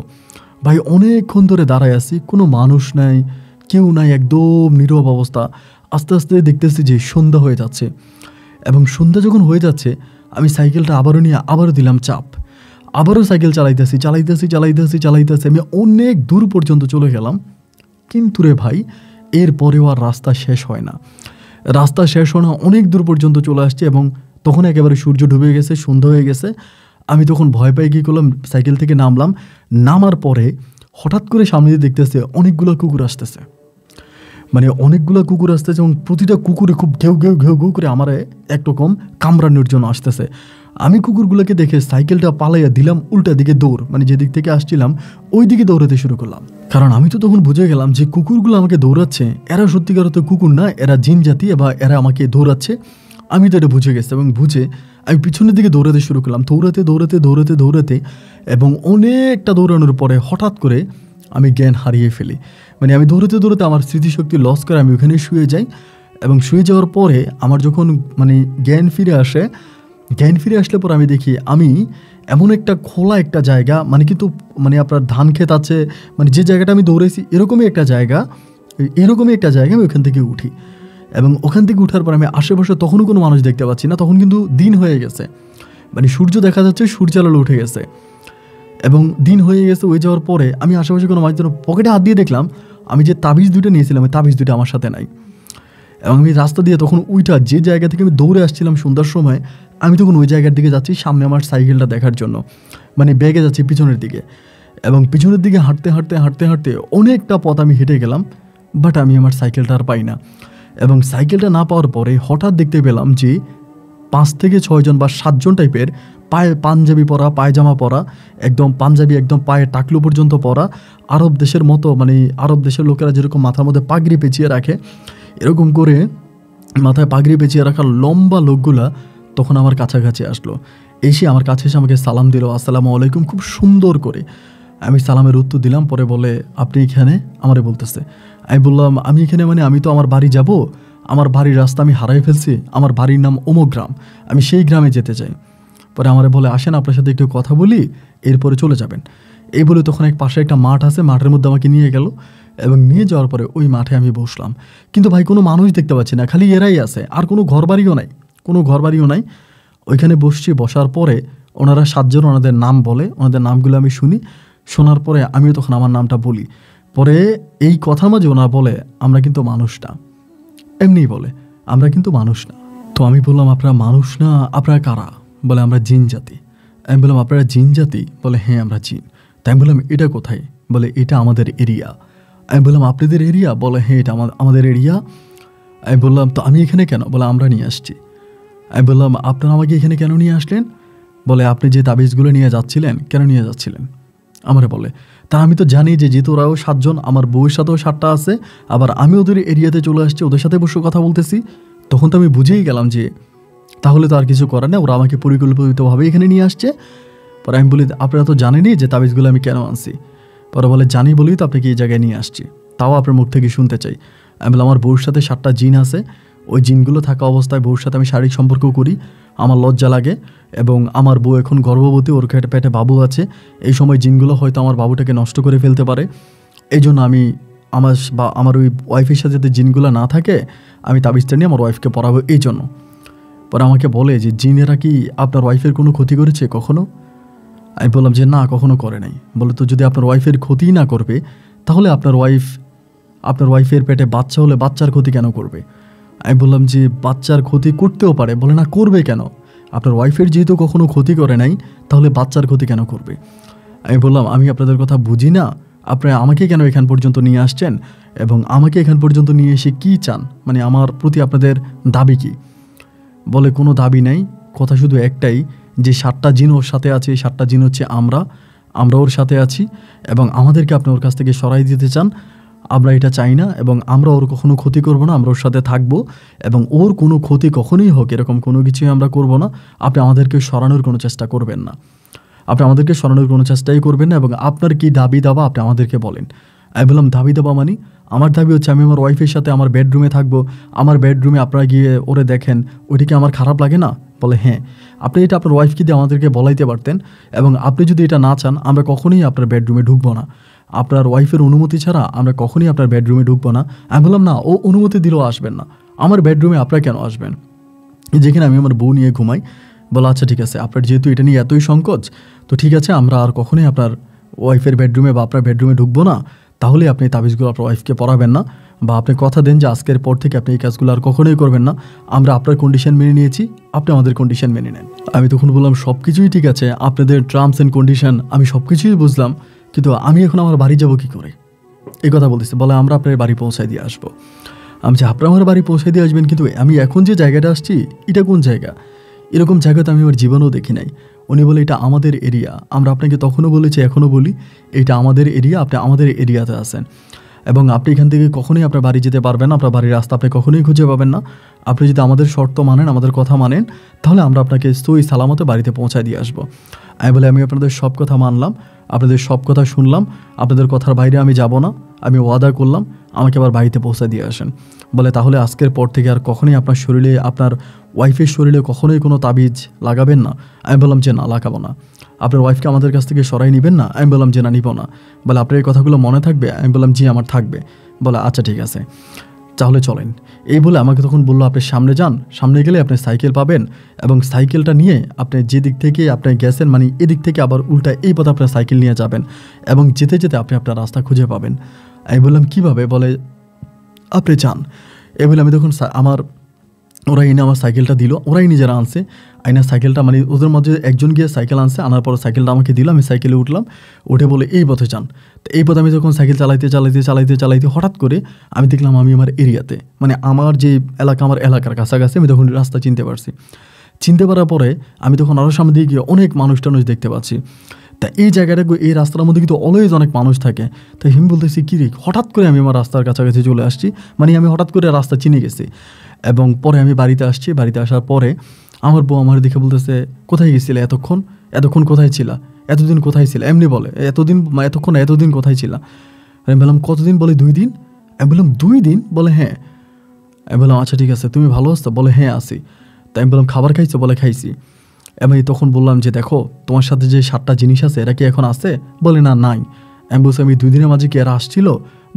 ভাই অনেকক্ষণ ধরে দাঁড়ায় আছি, কোনো মানুষ নাই, কেউ নাই, একদম নীরব অবস্থা। আস্তে আস্তে দেখতেছি যে সন্ধ্যা হয়ে যাচ্ছে এবং সন্ধ্যা যখন হয়ে যাচ্ছে আমি সাইকেলটা আবারও নিয়ে আবারও দিলাম চাপ, আবারও সাইকেল চালাইতেছি চালাইতেছি চালাইতেছি চালাইতেছি আমি অনেক দূর পর্যন্ত চলে গেলাম। কিন্তু রে ভাই, এরপরেও আর রাস্তা শেষ হয় না, রাস্তা শেষ হয় না, অনেক দূর পর্যন্ত চলে আসছে এবং তখন একেবারে সূর্য ডুবে গেছে, সন্ধ্যা হয়ে গেছে। আমি তখন ভয় পাই কী করলাম, সাইকেল থেকে নামলাম। নামার পরে হঠাৎ করে সামনে দিয়ে দেখতেছে অনেকগুলো কুকুর আসতেছে, মানে অনেকগুলো কুকুর আসতেছে এবং প্রতিটা কুকুরে খুব ঘেউ ঘেউ ঘেউ ঘেউ করে আমারে একরকম কামড়ানোর জন্য আসতেছে। আমি কুকুরগুলোকে দেখে সাইকেলটা পালাইয়া দিলাম উল্টা দিকে দৌড়, মানে যেদিক থেকে আসছিলাম ওই দিকে দৌড়াতে শুরু করলাম। কারণ আমি তো তখন বুঝে গেলাম যে কুকুরগুলো আমাকে দৌড়াচ্ছে, এরা সত্যিকার তো কুকুর না, এরা জিন জাতি বা এরা আমাকে দৌড়াচ্ছে। আমি তো এটা বুঝে গেছি এবং বুঝে আমি পিছনের দিকে দৌড়াতে শুরু করলাম, দৌড়াতে দৌড়াতে দৌড়াতে দৌড়াতে এবং অনেকটা দৌড়ানোর পরে হঠাৎ করে আমি জ্ঞান হারিয়ে ফেলি। মানে আমি দৌড়াতে দৌড়াতে আমার স্মৃতিশক্তি লস করে আমি ওখানে শুয়ে যাই এবং শুয়ে যাওয়ার পরে আমার যখন মানে জ্ঞান ফিরে আসলে পর আমি দেখি আমি এমন একটা খোলা একটা জায়গা, মানে কিন্তু মানে আপনার ধান ক্ষেত আছে, মানে যে জায়গাটা আমি দৌড়েছি এরকমই একটা জায়গা আমি ওখান থেকে উঠি এবং ওখান থেকে উঠার পর আমি আশেপাশে তখনও কোনো মানুষ দেখতে পাচ্ছি না, তখন কিন্তু দিন হয়ে গেছে, মানে সূর্য দেখা যাচ্ছে, সূর্যালো উঠে গেছে এবং দিন হয়ে গেছে। হয়ে যাওয়ার পরে আমি আশেপাশে কোনো মানুষের পকেটে হাত দিয়ে দেখলাম আমি যে তাবিজ দুটো নিয়েছিলাম ওই তাবিজ দুটো আমার সাথে নাই এবং আমি রাস্তা দিয়ে তখন উইটা যে জায়গা থেকে আমি দৌড়ে আসছিলাম সন্ধ্যার সময়, আমি তখন ওই জায়গার দিকে যাচ্ছি সামনে আমার সাইকেলটা দেখার জন্য, মানে ব্যাগে যাচ্ছি পিছনের দিকে এবং পিছনের দিকে হাঁটতে হাঁটতে হাঁটতে হাঁটতে অনেকটা পথ আমি হেঁটে গেলাম, বাট আমি আমার সাইকেলটা আর পাই না। এবং সাইকেলটা না পাওয়ার পরে হঠাৎ দেখতে পেলাম যে 5 থেকে 6 জন বা 7 জন টাইপের পায়ে পাঞ্জাবি পরা, পায়জামা পরা, একদম পাঞ্জাবি একদম পায়ে টাকলু পর্যন্ত পরা, আরব দেশের মতো, মানে আরব দেশের লোকেরা যেরকম মাথার মধ্যে পাগড়ি পেঁচিয়ে রাখে এরকম করে মাথায় পাগড়ি পেঁচিয়ে রাখা লম্বা লোকগুলা তখন আমার কাছাকাছি আসলো। এসে আমার কাছে এসে আমাকে সালাম দিল, আসসালামু আলাইকুম, খুব সুন্দর করে। আমি সালামের উত্তর দিলাম। পরে বলে আপনি এখানে, আমারে বলতেছে। আমি বললাম আমি এখানে মানে আমি তো আমার বাড়ি যাব, আমার বাড়ির রাস্তা আমি হারাই ফেলছি, আমার বাড়ির নাম অমুক গ্রাম, আমি সেই গ্রামে যেতে চাই। পরে আমারে বলে আসেন আপনার সাথে একটু কথা বলি, এরপরে চলে যাবেন। এই বলে তখন এক পাশে একটা মাঠ আছে, মাঠের মধ্যে আমাকে নিয়ে গেল এবং নিয়ে যাওয়ার পরে ওই মাঠে আমি বসলাম। কিন্তু ভাই কোনো মানুষ দেখতে পাচ্ছি না, খালি এরাই আছে, আর কোনো ঘরবাড়িও নাই। ওইখানে বসছি, বসার পরে ওনারা 7 জন ওনাদের নাম বলে, ওনাদের নামগুলো আমি শুনি, শোনার পরে আমিও তখন আমার নামটা বলি। পরে এই কথার মাঝে ওনারা বলে আমরা কিন্তু মানুষ না, এমনিই বলে আমরা কিন্তু মানুষ না। তো আমি বললাম আপনারা মানুষ না, আপনারা কারা? বলে আমরা জিন জাতি। আমি বললাম আপনারা জিন জাতি? বলে হ্যাঁ আমরা জিন। তাই আমি বললাম এটা কোথায়? বলে এটা আমাদের এরিয়া। আমি বললাম আপনাদের এরিয়া? বলে হ্যাঁ এটা আমাদের এরিয়া। আমি বললাম তো আমি এখানে কেন? বলে আমরা নিয়ে আসছি। আমি বললাম আপনারা আমাকে এখানে কেন নিয়ে আসলেন? বলে আপনি যে তাবিজগুলো নিয়ে যাচ্ছিলেন, কেন নিয়ে যাচ্ছিলেন? আমারে বলে তা আমি তো জানি যে যেহেতু ওরাও 7 জন, আমার বউয়ের সাথেও 7টা আছে, আবার আমি ওদের এরিয়াতে চলে আসছি, ওদের সাথে বসে কথা বলতেছি। তখন তো আমি বুঝেই গেলাম যে তাহলে তো আর কিছু করার নেই, ওরা আমাকে পরিকল্পিতভাবে এখানে নিয়ে আসছে। পরে আমি বলি আপনারা তো জানেনই যে তাবিজগুলো আমি কেন আনছি। পরে বলে জানি বলেই তো আপনাকে এই জায়গায় নিয়ে আসছি, তাও আপনার মুখ থেকে শুনতে চাই। আমি বললাম আমার বউর সাথে 7টা জিন আছে, ওই জিনগুলো থাকা অবস্থায় বউর সাথে আমি শারীরিক সম্পর্ক করি, আমার লজ্জা লাগে এবং আমার বউ এখন গর্ভবতী, ওর পেটে বাবু আছে, এই সময় জিনগুলো হয়তো আমার বাবুটাকে নষ্ট করে ফেলতে পারে। এই জন্য আমি আমার ওই ওয়াইফের সাথে যাতে জিনগুলো না থাকে আমি তাবিজটা নিয়ে আমার ওয়াইফকে পড়াবো এই জন্য। পরে আমাকে বলে যে জিনেরা কি আপনার ওয়াইফের কোনো ক্ষতি করেছে কখনো? আমি বললাম যে না, কখনো করে নাই। বলে তো যদি আপনার ওয়াইফের ক্ষতিই না করবে তাহলে আপনার ওয়াইফের পেটে বাচ্চা হলে বাচ্চার ক্ষতি কেন করবে? আমি বললাম যে বাচ্চার ক্ষতি করতেও পারে। বলে না, করবে কেন? আপনার ওয়াইফের যেহেতু কখনো ক্ষতি করে নাই তাহলে বাচ্চার ক্ষতি কেন করবে? আমি বললাম আমি আপনাদের কথা বুঝি না, আপনারা আমাকে কেন এখান পর্যন্ত নিয়ে আসছেন এবং আমাকে এখান পর্যন্ত নিয়ে এসে কী চান, মানে আমার প্রতি আপনাদের দাবি কী? বলে কোনো দাবি নাই, কথা শুধু একটাই যে 7টা জিন ওর সাথে আছে, 7টা জিন হচ্ছে আমরা ওর সাথে আছি এবং আমাদেরকে আপনি ওর কাছ থেকে সরাই দিতে চান। আমরা এটা চাই না এবং আমরা ওর কখনো ক্ষতি করব না, আমরা ওর সাথে থাকবো এবং ওর কোনো ক্ষতি কখনোই হোক এরকম কোনো কিছুই আমরা করব না। আপনি আমাদেরকে সরানোর কোনো চেষ্টা করবেন না, এবং আপনার কি দাবি দাবা আপনি আমাদেরকে বলেন। আমি বললাম দাবি দাবা মানে? আমার দাবি হচ্ছে আমি আমার ওয়াইফের সাথে আমার বেডরুমে থাকবো, আমার বেডরুমে আপনারা গিয়ে ওরে দেখেন, ওইটা কি আমার খারাপ লাগে না? বলে হ্যাঁ, আপনি এটা আপনার ওয়াইফকে দিয়ে আমাদেরকে বলাইতে পারতেন এবং আপনি যদি এটা না চান আমরা কখনোই আপনার বেডরুমে ঢুকবো না, আপনার ওয়াইফের অনুমতি ছাড়া আমরা কখনোই আপনার বেডরুমে ঢুকবো না। আমি বললাম না, ও অনুমতি দিলেও আসবেন না, আমার বেডরুমে আপনারা কেন আসবেন, যেখানে আমি আমার বউ নিয়ে ঘুমাই। বলো আচ্ছা ঠিক আছে, আপনার যেহেতু এটা নিয়ে এতই সংকোচ, তো ঠিক আছে আমরা আর কখনোই আপনার ওয়াইফের বেডরুমে বা আপনার বেডরুমে ঢুকবো না। তাহলে আপনি তাবিজগুলো আপনার ওয়াইফকে পরাবেন না, বা আপনি কথা দেন যে আজকের পর থেকে আপনি এই কাজগুলো আর কখনোই করবেন না। আমরা আপনার কন্ডিশন মেনে নিয়েছি, আপনি আমাদের কন্ডিশন মেনে নেন। আমি তখন বললাম সব কিছুই ঠিক আছে, আপনাদের টার্মস অ্যান্ড কন্ডিশন আমি সব কিছুই বুঝলাম, কিন্তু আমি এখন আমার বাড়ি যাব কী করে? এই কথা বলতেছে। বলে আমরা আপনার বাড়ি পৌঁছায় দিয়ে আসবো। আমি যে আপনার আমার বাড়ি পৌঁছে দিয়ে আসবেন, কিন্তু আমি এখন যে জায়গাটা আসছি এটা কোন জায়গা? এরকম জায়গা তো আমি আমার জীবনেও দেখি নাই। উনি বলে এটা আমাদের এরিয়া। আমরা আপনাকে তখনও বলেছি, এখনও বলি, এটা আমাদের এরিয়া, আপনি আমাদের এরিয়াতে আছেন এবং আপনি এখান থেকে কখনোই আপনার বাড়ি যেতে পারবেন না, আপনার বাড়ির রাস্তা আপনি কখনোই খুঁজে পাবেন না। আপনি যদি আমাদের শর্ত মানেন, আমাদের কথা মানেন, তাহলে আমরা আপনাকে সই সালামতে বাড়িতে পৌঁছায় দিয়ে আসবো। আমি বলে আমি আপনাদের সব কথা মানলাম, আপনাদের সব কথা শুনলাম, আপনাদের কথার বাইরে আমি যাব না, আমি ওয়াদা করলাম, আমাকে আবার বাড়িতে পৌঁছে দিয়ে আসেন। বলে তাহলে আজকের পর থেকে আর কখনোই আপনার শরীরে, আপনার ওয়াইফের শরীরে কখনোই কোনো তাবিজ লাগাবেন না। আমি বললাম যে না, লাগাবো না। আপনার ওয়াইফকে আমাদের কাছ থেকে সরাই নেবেন না? আমি বললাম যে না, নিব না। বলে আপনার এই কথাগুলো মনে থাকবে? আমি বললাম জি আমার থাকবে। বলে আচ্ছা ঠিক আছে, তাহলে চলেন। এই বলে আমাকে তখন বললো আপনি সামনে যান, সামনে গেলে আপনি সাইকেল পাবেন এবং সাইকেলটা নিয়ে আপনি যে দিক থেকে আপনি গেছেন, মানে এদিক থেকে আবার উল্টা এই পথে আপনার সাইকেল নিয়ে যাবেন এবং যেতে যেতে আপনি আপনার রাস্তা খুঁজে পাবেন। আমি বললাম কীভাবে? বলে আপনি যান। এই বলে আমি তখন ওরা এনে আমার সাইকেলটা দিল, ওরাই নিজেরা আনছে। আইনা সাইকেলটা, মানে ওদের মধ্যে একজন গিয়ে সাইকেল আনছে, আনার পর সাইকেলটা আমাকে দিল, আমি সাইকেলে উঠলাম। উঠে বলে এই পথে যান। তো এই পথে আমি যখন সাইকেল চালাইতে হঠাৎ করে আমি দেখলাম আমি আমার এরিয়াতে, মানে আমার যে এলাকা, আমার এলাকার কাছাকাছি আমি তখন রাস্তা চিনতে পারছি। চিনতে পারার পরে আমি তখন আরও সামনে দিয়ে গিয়ে অনেক মানুষ টানুষ দেখতে পাচ্ছি। তা এই জায়গাটা, এই রাস্তার মধ্যে কিন্তু অলওয়েজ অনেক মানুষ থাকে। তাই আমি বলতেছি কী রে, হঠাৎ করে আমি আমার রাস্তার কাছাকাছি চলে আসছি, মানে আমি হঠাৎ করে রাস্তা চিনে গেছি। এবং পরে আমি বাড়িতে আসছি, বাড়িতে আসার পরে আমার বউ আমার দেখে বলতেছে কোথায় গেছিলে এতক্ষণ কোথায় ছিলা, এতদিন কোথায় ছিল? এমনি বলে এতদিন কোথায় ছিলা? আমি বললাম কতদিন? বলে 2 দিন। আমি বললাম 2 দিন? বলে হ্যাঁ। আমি বললাম আচ্ছা ঠিক আছে, তুমি ভালো আছো? বলে হ্যাঁ আছি। তাই আমি বললাম খাবার খাইছো? বলে খাইছি। আমি তখন বললাম যে দেখো তোমার সাথে যে 7টা জিনিস আছে এরা কি এখন আছে? বলে না, নাই। আমি বলছি আমি 2 দিনের মাঝে কি এরা আসছিল?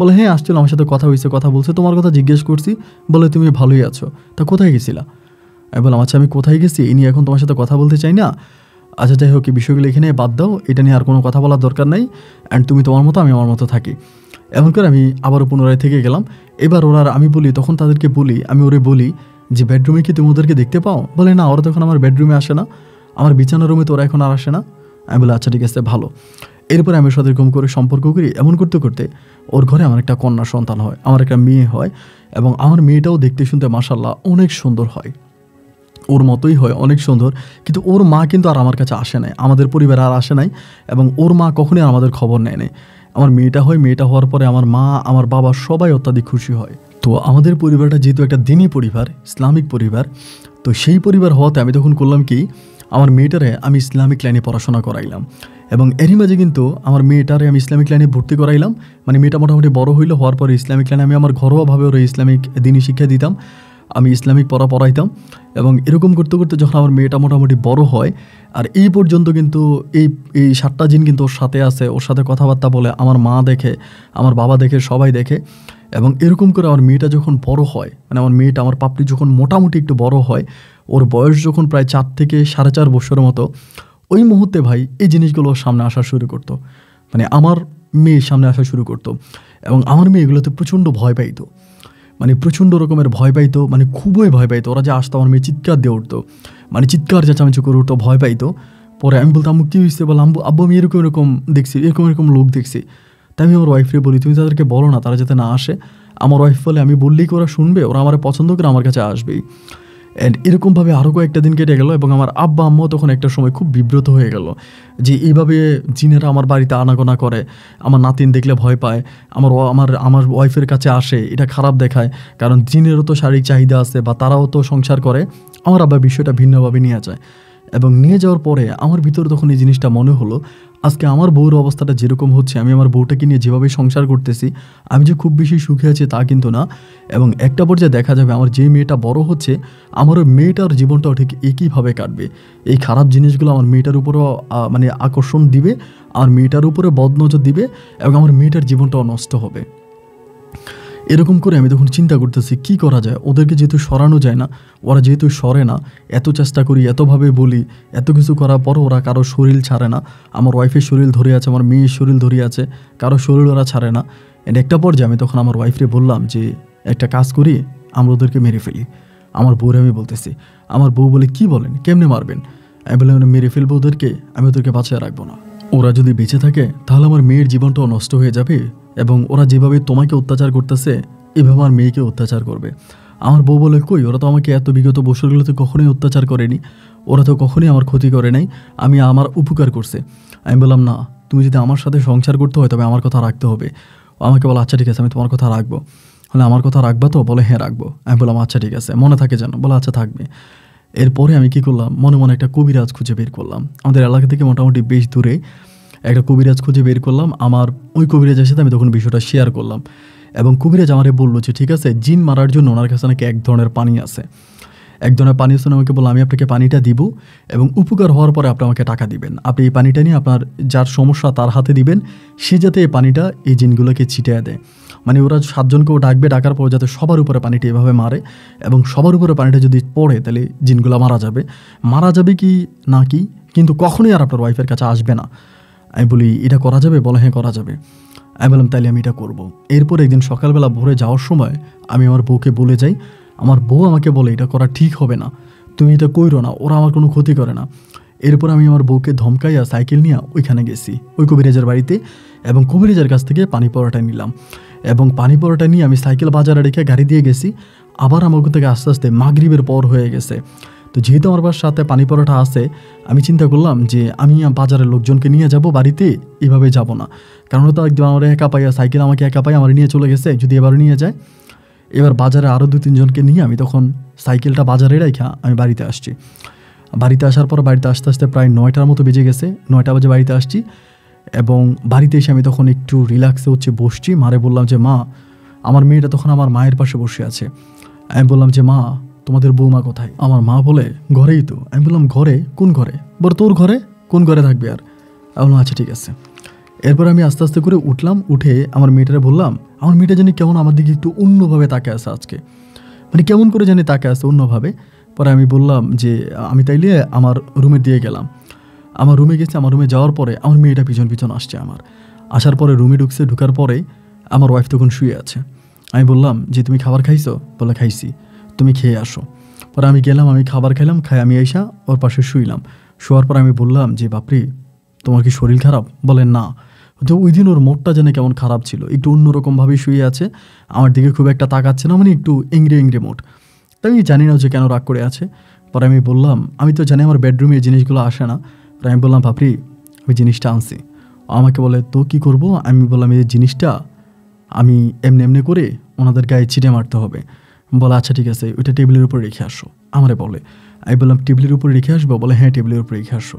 বলে হ্যাঁ আসছিল, আমার সাথে কথা হয়েছে, কথা বলছে, তোমার কথা জিজ্ঞেস করছি। বলে তুমি ভালোই আছো, তা কোথায় গেছিলা? আমি বললাম আচ্ছা আমি কোথায় গেছি এই নিয়ে এখন তোমার সাথে কথা বলতে চাই না। আচ্ছা যাই হোক, এই বিষয়গুলো এখানে বাদ দাও, এটা নিয়ে আর কোনো কথা বলার দরকার নাই। অ্যান্ড তুমি তোমার মতো, আমি আমার মতো থাকি। এমন করে আমি আবারও পুনরায় থেকে গেলাম। এবার ওরা, আমি বলি তখন তাদেরকে বলি, আমি ওরে বলি যে বেডরুমে কি তুমি ওদেরকে দেখতে পাও? বলে না, ওরা তখন আমার বেডরুমে আসে না, আমার বিছানার রুমে তো ওরা এখন আর আসে না। আমি বলি আচ্ছা ঠিক আছে ভালো। এরপরে আমি সাথে এরকম করে সম্পর্ক করি। এমন করতে করতে ওর ঘরে আমার একটা কন্যা সন্তান হয়, আমার একটা মেয়ে হয় এবং আমার মেয়েটাও দেখতে শুনতে মাশাআল্লাহ অনেক সুন্দর হয়, ওর মতোই হয়, অনেক সুন্দর। কিন্তু ওর মা কিন্তু আর আমার কাছে আসে নাই, আমাদের পরিবারে আর আসে নাই এবং ওর মা কখনোই আমাদের খবর নেয় নাই। আমার মেয়েটা হয়, মেয়েটা হওয়ার পরে আমার মা, আমার বাবা সবাই অত্যাধিক খুশি হয়। তো আমাদের পরিবারটা যেহেতু একটা দ্বীনি পরিবার, ইসলামিক পরিবার, তো সেই পরিবার হওয়াতে আমি তখন করলাম কি, আমার মেয়েটারে আমি ইসলামিক লাইনে পড়াশোনা করাইলাম এবং এরই মাঝে কিন্তু আমার মেয়েটারে আমি ইসলামিক লাইনে ভর্তি করাইলাম। মানে মেয়েটা মোটামুটি বড় হইলো, হওয়ার পরে ইসলামিক লাইনে আমি আমার ঘরোয়াভাবে ওরা ইসলামিক দ্বীনি শিক্ষা দিতাম, আমি ইসলামিক পড়াইতাম। এবং এরকম করতে করতে যখন আমার মেয়েটা মোটামুটি বড় হয়, আর এই পর্যন্ত কিন্তু এই 7টা জিন কিন্তু ওর সাথে আছে, ওর সাথে কথাবার্তা বলে, আমার মা দেখে, আমার বাবা দেখে, সবাই দেখে। এবং এরকম করে আমার মেয়েটা যখন বড় হয়, মানে আমার মেয়েটা, আমার পাপড়ি যখন মোটামুটি একটু বড় হয়, ওর বয়স যখন প্রায় 4 থেকে 4.5 বছরের মতো, ওই মুহূর্তে ভাই এই জিনিসগুলো ওর সামনে আসা শুরু করতো, মানে আমার মেয়ের সামনে আসা শুরু করতো। এবং আমার মেয়ে এগুলোতে প্রচণ্ড ভয় পাইতো, মানে প্রচণ্ড রকমের ভয় পাইতো, মানে খুবই ভয় পাইতো। ওরা যে আসতো আমার মেয়ে চিৎকার দিয়ে উঠতো, মানে চিৎকার চেঁচামেচি করে উঠতো, ভয় পাইতো। পরে আমি বলতাম আম্মু কী হয়েছে? বললাম আব্বু আমি এরকম দেখছি, এরকম লোক দেখছি। তাই আমি আমার ওয়াইফরে বলি তুমি তাদেরকে বলো না, তারা যাতে না আসে। আমার ওয়াইফ বলে আমি বললেই কি ওরা শুনবে? ওরা আমার পছন্দ করে আমার কাছে আসবেই। অ্যান্ড এরকমভাবে আরও কয়েকটা দিন কেটে গেল এবং আমার আব্বা আম্মাও তখন একটা সময় খুব বিব্রত হয়ে গেল যে এইভাবে জিনেরা আমার বাড়িতে আনাগোনা করে, আমার নাতিন দেখলে ভয় পায়, আমার ওয়াইফের কাছে আসে, এটা খারাপ দেখায়। কারণ জিনেরও তো শারীরিক চাহিদা আছে বা তারাও তো সংসার করে। আমার আব্বা বিষয়টা ভিন্নভাবে নিয়ে যায় এবং নিয়ে যাওয়ার পরে আমার ভিতরে তখন এই জিনিসটা মনে হলো, আজকে আমার বউর অবস্থাটা যেরকম হচ্ছে, আমি আমার বউটাকে নিয়ে যেভাবে সংসার করতেছি, আমি যে খুব বেশি সুখে আছি তা কিন্তু না। এবং একটা পর্যায়ে দেখা যাবে আমার যে মেয়েটা বড় হচ্ছে, আমার ওই মেয়েটার জীবনটাও ঠিক একইভাবে কাটবে। এই খারাপ জিনিসগুলো আমার মেয়েটার উপরেও মানে আকর্ষণ দিবে, আমার মেয়েটার উপরে বদনজর দিবে এবং আমার মেয়েটার জীবনটাও নষ্ট হবে। এরকম করে আমি তখন চিন্তা করতেছি কি করা যায়, ওদেরকে যেহেতু সরানো যায় না, ওরা যেহেতু সরে না, এত চেষ্টা করি, এতভাবে বলি, এত কিছু করার পরও ওরা কারো শরীর ছাড়ে না। আমার ওয়াইফের শরীর ধরে আছে, আমার মেয়ের শরীর ধরে আছে, কারো শরীর ওরা ছাড়ে না। এর একটা পর্যায়ে আমি তখন আমার ওয়াইফরে বললাম যে একটা কাজ করি, আমরা ওদেরকে মেরে ফেলি। আমার বউরে আমি বলতেছি, আমার বউ বলে কি বলেন, কেমনে মারবেন? আমি বললাম মেরে ফেলবো ওদেরকে, আমি ওদেরকে বাঁচিয়ে রাখবো না। ওরা যদি বেঁচে থাকে তাহলে আমার মেয়ের জীবনটাও নষ্ট হয়ে যাবে, এবং ওরা যেভাবে তোমাকে অত্যাচার করতেছে এভাবে আমার মেয়েকে অত্যাচার করবে। আমার বউ বলে কই, ওরা তো আমাকে এত বিগত বছরগুলোতে কখনোই অত্যাচার করেনি, ওরা তো কখনোই আমার ক্ষতি করে নাই, আমি আমার উপকার করছে। আমি বললাম না, তুমি যদি আমার সাথে সংসার করতে হয় তবে আমার কথা রাখতে হবে। আমাকে বলো আচ্ছা ঠিক আছে, আমি তোমার কথা রাখবো। বলে আমার কথা রাখবা তো? বলে হ্যাঁ রাখবো। আমি বললাম আচ্ছা ঠিক আছে, মনে থাকে যেন? বলে আচ্ছা থাকবে। এরপরে আমি কি করলাম, মনে মনে একটা কবিরাজ খুঁজে বের করলাম। আমাদের এলাকা থেকে মোটামুটি বেশ দূরে একটা কবিরাজ খুঁজে বের করলাম। আমার ওই কবিরাজের সাথে আমি তখন বিষয়টা শেয়ার করলাম, এবং কবিরাজ আমারে বললো যে ঠিক আছে, জিন মারার জন্য ওনার কাছে নাকি এক ধরনের পানি আছে, এক ধরনের পানি আছে। আমাকে বললো আমি আপনাকে পানিটা দিব, এবং উপকার হওয়ার পরে আপনি আমাকে টাকা দিবেন। আপনি এই পানিটা নিয়ে আপনার যার সমস্যা তার হাতে দিবেন, সে যাতে এই পানিটা এই জিনগুলোকে ছিটিয়ে দেয়। মানে ওরা 7 জনকেও ডাকবে, ডাকার পর যাতে সবার উপরে পানিটা এভাবে মারে, এবং সবার উপরে পানিটা যদি পড়ে তাহলে জিনগুলো মারা যাবে কি না কি, কিন্তু কখনোই আর আপনার ওয়াইফের কাছে আসবে না। আমি বলি এটা করা যাবে? বলে হ্যাঁ করা যাবে। আমি বললাম তাইলে আমি এটা করবো। এরপর একদিন সকালবেলা ভোরে যাওয়ার সময় আমি আমার বউকে বলে যাই, আমার বউ আমাকে বলে এটা করা ঠিক হবে না, তুমি এটা কইরো না, ওরা আমার কোনো ক্ষতি করে না। এরপর আমি আমার বউকে ধমকাইয়া সাইকেল নিয়ে ওইখানে গেছি, ওই কবিরাজের বাড়িতে, এবং কবিরাজের কাছ থেকে পানি পরোটা নিলাম, এবং পানি পরোটা নিয়ে আমি সাইকেল বাজারে রেখে গাড়ি দিয়ে গেছি। আবার আমার ওখান থেকে আস্তে আস্তে মাগরিবের পর হয়ে গেছে। তো যেহেতু আমার বাসার সাথে পানি পরোটা আছে, আমি চিন্তা করলাম যে আমি বাজারের লোকজনকে নিয়ে যাব বাড়িতে, এভাবে যাব না, কারণ তো একদম আমার একা পাইয়া সাইকেল আমাকে একা পাই আমার নিয়ে চলে গেছে, যদি এবার নিয়ে যায়। এবার বাজারে আরও 2-3 জনকে নিয়ে আমি তখন সাইকেলটা বাজারে রেখে আমি বাড়িতে আসছি। বাড়িতে আসার পর বাড়িতে আস্তে আস্তে প্রায় 9টার মতো বেজে গেছে, 9টা বাজে বাড়িতে আসছি, এবং বাড়িতে এসে আমি তখন একটু রিল্যাক্সে বসছি। মারে বললাম যে মা, আমার মেয়েটা তখন আমার মায়ের পাশে বসে আছে। আমি বললাম যে মা, তোমাদের বৌমা কোথায়? আমার মা বলে ঘরেই তো। আমি বললাম ঘরে? কোন ঘরে? বলে তোর ঘরে, কোন ঘরে থাকবে আর? আমি বললাম আচ্ছা ঠিক আছে। এরপর আমি আস্তে আস্তে করে উঠলাম, উঠে আমার মেয়েটারে বললাম, আমার মেয়েটা জানি কেমন আমার দিকে একটু অন্যভাবে তাকে আছে আজকে, মানে কেমন করে জানি তাকে আছে অন্যভাবে। পরে আমি বললাম যে আমি তাইলে আমার রুমে দিয়ে গেলাম। আমার রুমে গেছে, আমার রুমে যাওয়ার পরে আমার মেয়েটা পিছন পিছন আসছে আমার। আসার পরে রুমে ঢুকছে, ঢুকার পরে আমার ওয়াইফ তখন শুয়ে আছে। আমি বললাম যে তুমি খাবার খাইছো? বলে খাইছি, তুমি খেয়ে আসো। পরে আমি গেলাম, আমি খাবার খাইলাম, খাই আমি আইসা ওর পাশে শুইলাম। শোয়ার পর আমি বললাম যে বাপরে, তোমার কি শরীর খারাপ? বলে না। তো ওই দিন ওর মোটটা যেন কেমন খারাপ ছিল, একটু অন্যরকমভাবেই শুয়ে আছে, আমার দিকে খুব একটা তাকাচ্ছে না, মানে একটু ইংরে মোট। তাই আমি জানি না যে কেন রাগ করে আছে। পরে আমি বললাম আমি তো জানি আমার বেডরুমে এই জিনিসগুলো আসে না। পরে আমি বললাম বাপরে, ওই জিনিসটা আনছি। আমাকে বলে তো কি করব? আমি বললাম এই জিনিসটা আমি এমনি করে ওনাদের গায়ে ছিটে মারতে হবে। বলে আচ্ছা ঠিক আছে, ওইটা টেবিলের উপর রেখে আসো আমারে বলে। আমি বললাম টেবিলের উপর রেখে আসবো? বলে হ্যাঁ টেবিলের উপর রেখে আসো।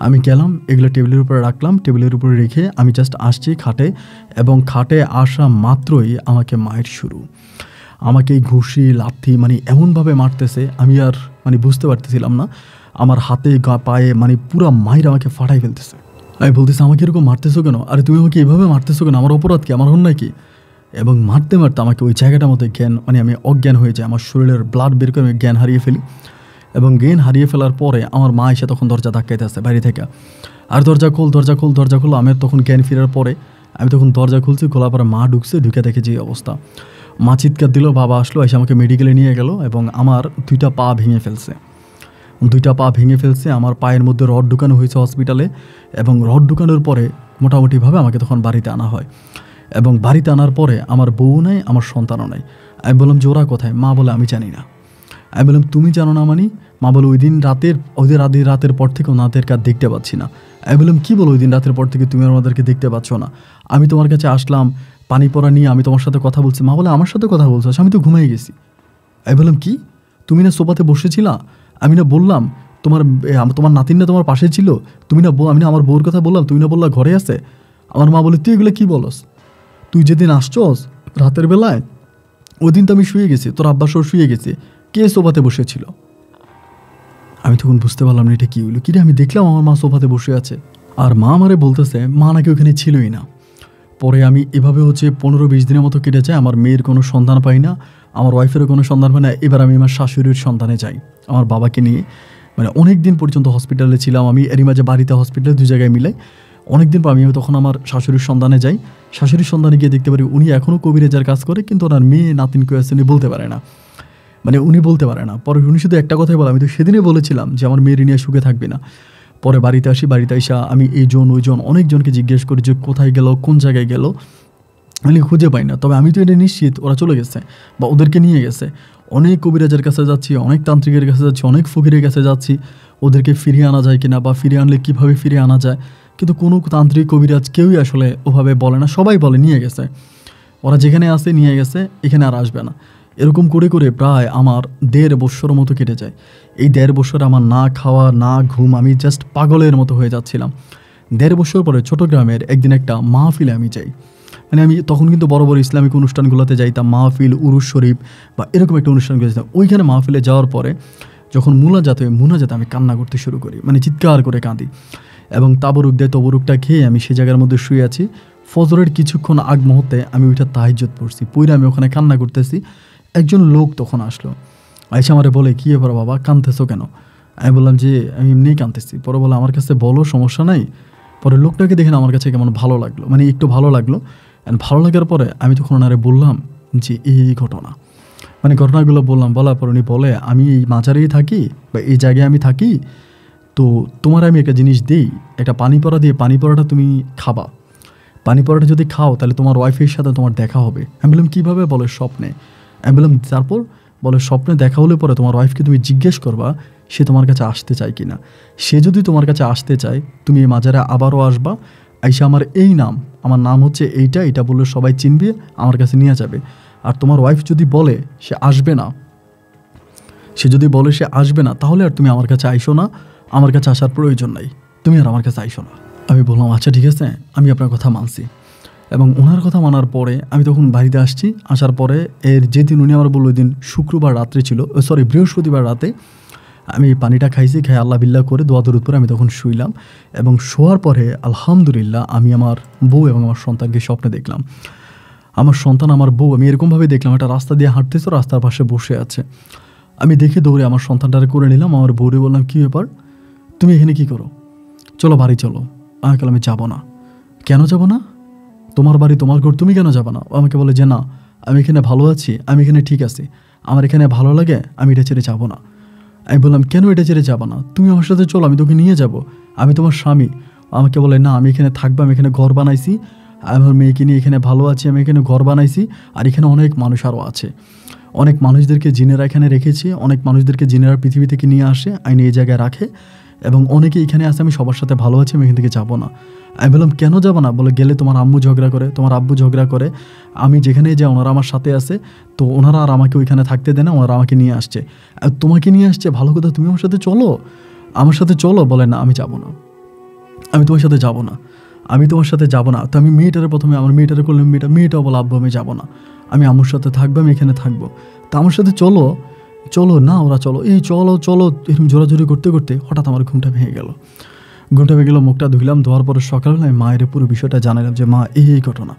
আমি গেলাম, এগুলো টেবিলের উপরে রাখলাম, টেবিলের উপরে রেখে আমি জাস্ট আসছি খাটে, এবং খাটে আসা মাত্রই আমাকে মায়ের শুরু। আমাকে এই ঘুষি লাথি মানে এমনভাবে মারতেছে, আমি আর মানে বুঝতে পারতেছিলাম না। আমার হাতে পায়ে মানে পুরা মায়ের আমাকে ফাটাই ফেলতেছে। আমি বলতেছি আমাকে এরকম মারতেছো কেন? আরে তুমি আমাকে এইভাবে মারতেছো কেন? আমার অপরাধ কি? আমার অন্যায় কি? এবং মারতে মারতে আমাকে ওই জায়গাটার মধ্যে জ্ঞান মানে আমি অজ্ঞান হয়ে যাই, আমার শরীরের ব্লাড বের করে আমি জ্ঞান হারিয়ে ফেলি। এবং জ্ঞান হারিয়ে ফেলার পরে আমার মা এসে তখন দরজা ধাক্কাইতে আসে বাইরে থেকে, আর দরজা খোল দরজা খোল দরজা খোল। আমি তখন জ্ঞান ফেরার পরে আমি তখন দরজা খুলছি, খোলার পরে মা ঢুকছে, ঢুকে দেখে যে অবস্থা। মা চিৎকার দিল, বাবা আসলো, এসে আমাকে মেডিকেলে নিয়ে গেল, এবং আমার 2টা পা ভেঙে ফেলছে। 2টা পা ভেঙে ফেলছে, আমার পায়ের মধ্যে রড ঢুকানো হয়েছে হসপিটালে, এবং রড ঢুকানোর পরে মোটামুটিভাবে আমাকে তখন বাড়িতে আনা হয়। এবং বাড়িতে আনার পরে আমার বউ নাই, আমার সন্তানও নাই। আমি বললাম যে ওরা কোথায়? মা বলে আমি জানি না। আমি বললাম তুমি জানো না মানে? মা বলে ওই দিন রাতের পর থেকে ওনাদেরকে আর দেখতে পাচ্ছি না। আমি বললাম কী বলো, ওই দিন রাতের পর থেকে তুমি আমাদেরকে দেখতে পাচ্ছ না? আমি তোমার কাছে আসলাম পানি পড়া নিয়ে, আমি তোমার সাথে কথা বলছি। মা বলে আমার সাথে কথা বলছো? আমি তো ঘুমিয়ে গেছি। আমি বললাম কি, তুমি না সোফাতে বসেছিলা? আমি না বললাম তোমার নাতিন না তোমার পাশে ছিল? তুমি না আমি না আমার বউর কথা বললাম, তুমি না বললা ঘরে আছে? আমার মা বলে তুই এগুলো কী বলস? তুই যেদিন আসছস রাতের বেলায়, ওই দিন তো আমি শুয়ে গেছি, তোর আব্বা সর শুয়ে গেছে, কে সোফাতে বসেছিল? আমি তখন বুঝতে পারলাম না এটা কী হইলো। কিরে আমি দেখলাম আমার মা সোফাতে বসে আছে, আর মা আমারে বলতেছে মা নাকি ওখানে ছিলই না। পরে আমি এভাবে হচ্ছে 15-20 দিনের মতো কেটে যায়। আমার মেয়ের কোনো সন্ধান পাই না, আমার ওয়াইফেরও কোনো সন্ধান পাই না। এবার আমি আমার শাশুড়ির সন্ধানে যাই আমার বাবাকে নিয়ে। মানে অনেক দিন পর্যন্ত হসপিটালে ছিলাম আমি, এরই মাঝে বাড়িতে হসপিটালে 2 জায়গায় মিলাই। অনেক দিন পর আমি তখন আমার শাশুড়ির সন্ধানে যাই। শাশুড়ির সন্ধানে গিয়ে দেখতে পারি উনি এখনও কবিরাজার কাজ করে, কিন্তু ওনার মেয়ে নাতিন কই আছে উনি বলতে পারে না। মানে উনি বলতে পারে না। পরে উনি শুধু একটা কথাই বলে, আমি তো সেদিনে বলেছিলাম যে আমার মেয়ের নিয়ে সুখে থাকবে না। পরে বাড়িতে আসি, বাড়িতে এসে আমি এইজন ওইজন অনেকজনকে জিজ্ঞেস করি যে কোথায় গেল, কোন জায়গায় গেল, আমি খুঁজে পাই না। তবে আমি তো এটা নিশ্চিত ওরা চলে গেছে বা ওদেরকে নিয়ে গেছে। অনেক কবিরাজের কাছে যাচ্ছি, অনেক তান্ত্রিকের কাছে যাচ্ছি, অনেক ফকিরের কাছে যাচ্ছি, ওদেরকে ফিরিয়ে আনা যায় কিনা বা ফিরিয়ে আনলে কীভাবে ফিরিয়ে আনা যায়, কিন্তু কোনো তান্ত্রিক কবিরাজ কেউই আসলে ওভাবে বলে না। সবাই বলে নিয়ে গেছে, ওরা যেখানে আসে নিয়ে গেছে, এখানে আর আসবে না। এরকম করে করে প্রায় আমার 1.5 বছর মতো কেটে যায়। এই 1.5 বছর আমার না খাওয়া না ঘুম, আমি জাস্ট পাগলের মতো হয়ে যাচ্ছিলাম। 1.5 বছর পরে চট্টগ্রামের একদিন একটা মাহফিলে আমি যাই। মানে আমি তখন কিন্তু বড় বড় ইসলামিক অনুষ্ঠানগুলোতে যাইতাম, মাহফিল, উরুস শরীফ বা এরকম একটা অনুষ্ঠানগুলো যেতাম। ওইখানে মাহফিলে যাওয়ার পরে যখন মুনাজাতে আমি কান্না করতে শুরু করি, মানে চিৎকার করে কাঁদি। এবং তাবরুক দেয়, তবরুকটা খেয়ে আমি সে জায়গার মধ্যে শুয়ে আছি। ফজরের কিছুক্ষণ আগ মুহূর্তে আমি ওইটা তাহাজ্জুদ পড়ছি, পইরা আমি ওখানে কান্না করতেছি। একজন লোক তখন আসলো, আইসা আমারে বলে, কী ব্যাপার বাবা, কাঁদতেছো কেন? আমি বললাম যে আমি এমনিই কাঁদতেছি। পরে বলে, আমার কাছে বলো, সমস্যা নাই। পরে লোকটাকে দেখে আমার কাছে কেমন ভালো লাগলো, মানে একটু ভালো লাগলো। অ্যান্ড ভালো লাগার পরে আমি তখন ওনারে বললাম যে এই ঘটনা, মানে ঘটনাগুলো বলার পর উনি বলে, আমি এই মাজারেই থাকি বা এই জায়গায় আমি থাকি, তো তোমার আমি একটা জিনিস দিই, একটা পানি পড়া দিয়ে পানি পড়াটা তুমি খাবা। পানি পড়াটা যদি খাও তাহলে তোমার ওয়াইফের সাথে তোমার দেখা হবে। আমি বললাম কীভাবে? বলে স্বপ্নে। আমি বললাম তারপর? বলে স্বপ্নে দেখা হলে পরে তোমার ওয়াইফকে তুমি জিজ্ঞেস করবা সে তোমার কাছে আসতে চায় কি না। সে যদি তোমার কাছে আসতে চায়, তুমি এই মাজারে আবারও আসবা, আইসা আমার এই নাম, আমার নাম হচ্ছে এইটা, এটা বললে সবাই চিনবে, আমার কাছে নিয়ে যাবে। আর তোমার ওয়াইফ যদি বলে সে আসবে না, তাহলে আর তুমি আমার কাছে আইসো না, আমার কাছে আসার প্রয়োজন নাই, তুমি আর আমার কাছে আইসো না। আমি বললাম আচ্ছা ঠিক আছে, আমি আপনার কথা মানছি। এবং ওনার কথা মানার পরে আমি তখন বাড়িতে আসছি। আসার পরে এর যেদিন উনি আমার বললো, ওই দিন শুক্রবার রাত্রে ছিল, বৃহস্পতিবার রাতে আমি পানিটা খাইছি, খাই আল্লাহ বিল্লাহ করে দোয়া দরুদ পরে আমি তখন শুইলাম। এবং শোয়ার পরে আলহামদুলিল্লাহ আমি আমার বউ এবং আমার সন্তানকে স্বপ্নে দেখলাম। আমার সন্তান, আমার বউ, আমি এরকমভাবে দেখলাম, একটা রাস্তা দিয়ে হাঁটতেছে, রাস্তার পাশে বসে আছে। আমি দেখে দৌড়ে আমার সন্তানটারে করে নিলাম। আমার বউরে বললাম, কী ব্যাপার, তুমি এখানে কী করো? চলো বাড়ি চলো। আমাকে বলে, আমি যাবো না। কেন যাবো না? তোমার বাড়ি, তোমার ঘর, তুমি কেন যাবে না? আমাকে বলে যে না, আমি এখানে ভালো আছি, আমি এখানে ঠিক আছি, আমার এখানে ভালো লাগে, আমি এটা ছেড়ে যাবো না। আমি বললাম কেন এটা ছেড়ে যাবো না? তুমি আমার সাথে চলো, আমি তোকে নিয়ে যাব, আমি তোমার স্বামী। আমাকে বলে না, আমি এখানে থাকবো, আমি এখানে ঘর বানাইছি, আমার মেয়েকে নিয়ে এখানে ভালো আছি, আমি এখানে ঘর বানাইছি, আর এখানে অনেক মানুষ আরও আছে, অনেক মানুষদেরকে জিনেরা এখানে রেখেছি, অনেক মানুষদেরকে জিনেরা পৃথিবী থেকে নিয়ে আসে, আইনে এই জায়গায় রাখে, এবং অনেকে এখানে আসে, আমি সবার সাথে ভালো আছি, আমি এখান থেকে যাবো না। আমি বললাম কেন যাবো না? বলে গেলে তোমার আম্মু ঝগড়া করে, তোমার আব্বু ঝগড়া করে, আমি যেখানে যাই ওনারা আমার সাথে আছে, তো ওনারা আর আমাকে ওইখানে থাকতে দেয় না, ওনারা আমাকে নিয়ে আসছে। তোমাকে নিয়ে আসছে ভালো কথা, তুমি আমার সাথে চলো, আমার সাথে চলো। বলে না, আমি যাবো না, আমি তোমার সাথে যাবো না, আমি তোমার সাথে যাবো না। তো আমি প্রথমে আমার মেয়েটারে করলাম, মেয়েটাও বলো আব্বু আমি যাবো না, আমি আম্মুর সাথে থাকবো, আমি এখানে থাকবো, তা আমার সাথে চলো। না, ওরা চলো, এই চলো, এরকম জোরাজোরি করতে করতে হঠাৎ আমার ঘুমটা ভেঙে গেল। মুখটা ধুইলাম, ধোয়ার পরে সকালবেলায় মায়ের পুরো বিষয়টা জানালাম যে মা এই ঘটনা।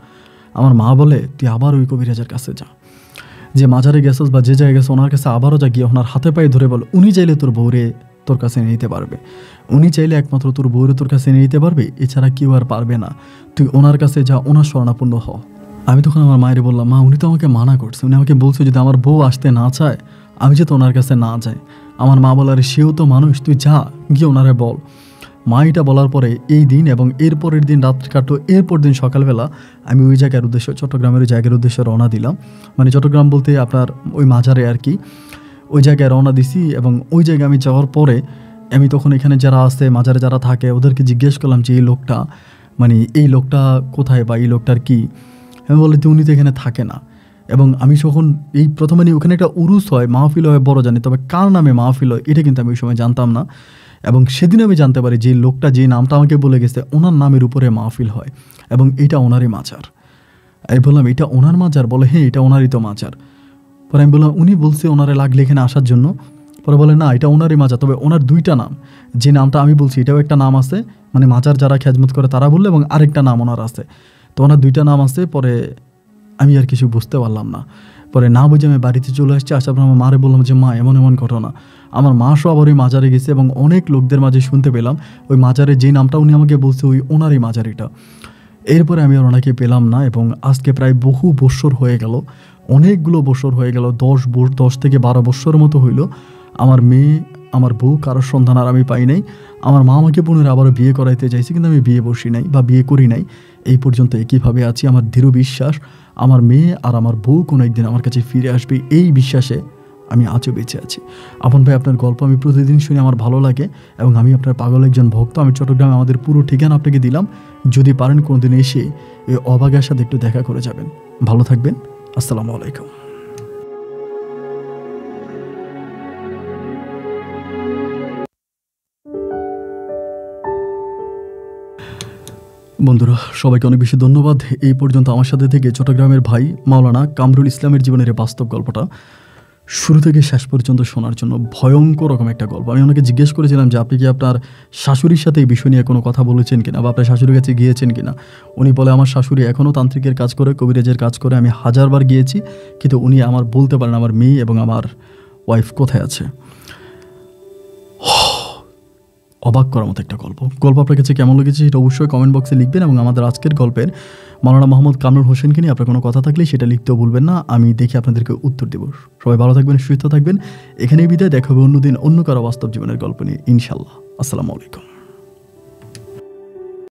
আমার মা বলে, তুই আবার ওই কবিরাজের কাছে যা, যে মাজারে গেছিস বা যে জায়গায় গেছে ওনার কাছে আবারও যা, গিয়ে ওনার হাতে পায়ে ধরে বল, উনি চাইলে তোর বউরে তোর কাছে নিয়ে নিতে পারবে, উনি চাইলে একমাত্র তোর বউরে তোর কাছে নিয়ে নিতে পারবে, এছাড়া কেউ আর পারবে না, তুই ওনার কাছে যা, ওনার শরণাপন্ন হ। আমি তখন আমার মায়ের বললাম, মা উনি তো আমাকে মানা করছে, উনি আমাকে বলছে যদি আমার বউ আসতে না চায়, আমি যাতে ওনার কাছে না যাই। আমার মা বলার, সেও তো মানুষ, তুই যা, গিয়ে ওনারে বল। মা এটা বলার পরে এই দিন এবং এরপরের দিন রাত্রি কাটলো, এরপর দিন সকালবেলা আমি ওই জায়গার উদ্দেশ্যে, চট্টগ্রামের ওই জায়গার উদ্দেশ্যে রওনা দিলাম। মানে চট্টগ্রাম বলতে আপনার ওই মাজারে আর কি, ওই জায়গায় রওনা দিছি। এবং ওই জায়গায় আমি যাওয়ার পরে আমি তখন এখানে যারা আছে, মাজারে যারা থাকে, ওদেরকে জিজ্ঞেস করলাম যে এই লোকটা কোথায় বা এই লোকটার কি? আমি বলি উনি তো এখানে থাকে না। এবং আমি যখন এই প্রথমে ওখানে একটা উরুস হয়, মাহফিল হয় বড় জানি, তবে কার নামে মাহফিল হয় এটা কিন্তু আমি ওই সময় জানতাম না। এবং সেদিন আমি জানতে পারি যে লোকটা যে নামটা আমাকে বলে গেছে, ওনার নামের উপরে মাহফিল হয় এবং এটা ওনারই মাজার। আমি বললাম এটা ওনার মাজার? বলে হ্যাঁ, এটা ওনারই তো মাজার। পরে আমি বললাম উনি বলছে ওনারে লাগলে এখানে আসার জন্য। পরে বলে না, এটা ওনারই মাজার, তবে ওনার দুইটা নাম, যে নামটা আমি বলছি এটাও একটা নাম আছে, মানে মাজার যারা খেজমত করে তারা বললে, এবং আরেকটা নাম ওনার আছে। তো ওনার 2টা নাম আছে। পরে আমি আর কিছু বুঝতে পারলাম না। পরে না বুঝে আমি বাড়িতে চলে আসছি। আসার পর আমার মারে বললাম যে মা এমন এমন ঘটনা। আমার মা সহ আবার ওই মাজারে গেছে এবং অনেক লোকদের মাঝে শুনতে পেলাম ওই মাজারে যে নামটা উনি আমাকে বলছে ওই ওনারই মাজারিটা। এরপরে আমি আর ওনাকে পেলাম না এবং আজকে প্রায় বহু বৎসর হয়ে গেল, অনেকগুলো বৎসর হয়ে গেল, 10 থেকে 12 বৎসরের মতো হইল। আমার মেয়ে, আমার বউ কারোর সন্ধান আর আমি পাই নাই। আমার মা আমাকে পুনরায় আবারও বিয়ে করাইতে চাইছে, কিন্তু আমি বিয়ে বসি নাই বা বিয়ে করি নাই। এই পর্যন্ত একইভাবে আছি। আমার দৃঢ় বিশ্বাস আমার মেয়ে আর আমার বউ কোনো একদিন আমার কাছে ফিরে আসবে, এই বিশ্বাসে আমি আজও বেঁচে আছি। আপন ভাই, আপনার গল্প আমি প্রতিদিন শুনে আমার ভালো লাগে এবং আমি আপনার পাগল একজন ভক্ত। আমি চট্টগ্রামে আমাদের পুরো ঠিকানা আপনাকে দিলাম। যদি পারেন কোনোদিন এসে এই অবাগের সাথে একটু দেখা করে যাবেন। ভালো থাকবেন। আসসালামু আলাইকুম। বন্ধুরা, সবাইকে অনেক বেশি ধন্যবাদ এই পর্যন্ত আমার সাথে থেকে চট্টগ্রামের ভাই মাওলানা কামরুল ইসলামের জীবনের এই বাস্তব গল্পটা শুরু থেকে শেষ পর্যন্ত শোনার জন্য। ভয়ঙ্কর রকম একটা গল্প। আমি ওনাকে জিজ্ঞেস করেছিলাম যে আপনি কি আপনার শাশুড়ির সাথে এই বিষয় নিয়ে কোনো কথা বলেছেন কিনা বা আপনার শাশুড়ির কাছে গিয়েছেন কিনা। উনি বলে আমার শাশুড়ি এখনও তান্ত্রিকের কাজ করে, কবিরাজের কাজ করে। আমি 1000বার গিয়েছি, কিন্তু উনি আমার বলতে পারেন আমার মেয়ে এবং আমার ওয়াইফ কোথায় আছে। অবাক করার মতো একটা গল্প আপনার কাছে কেমন লেগেছে সেটা অবশ্যই কমেন্ট বক্সে লিখবেন এবং আমাদের আজকের গল্পের মাওলানা মোহাম্মদ কামরুল হোসেনকে নিয়ে আপনার কোনো কথা থাকলে সেটা লিখতেও ভুলবেন না। আমি দেখে আপনাদেরকে উত্তর দেব। সবাই ভালো থাকবেন, সুস্থ থাকবেন। এখানেই বিদায়। দেখা হবে অন্যদিন অন্য কারো বাস্তব জীবনের গল্প নিয়ে ইনশাল্লাহ। আসসালামু আলাইকুম।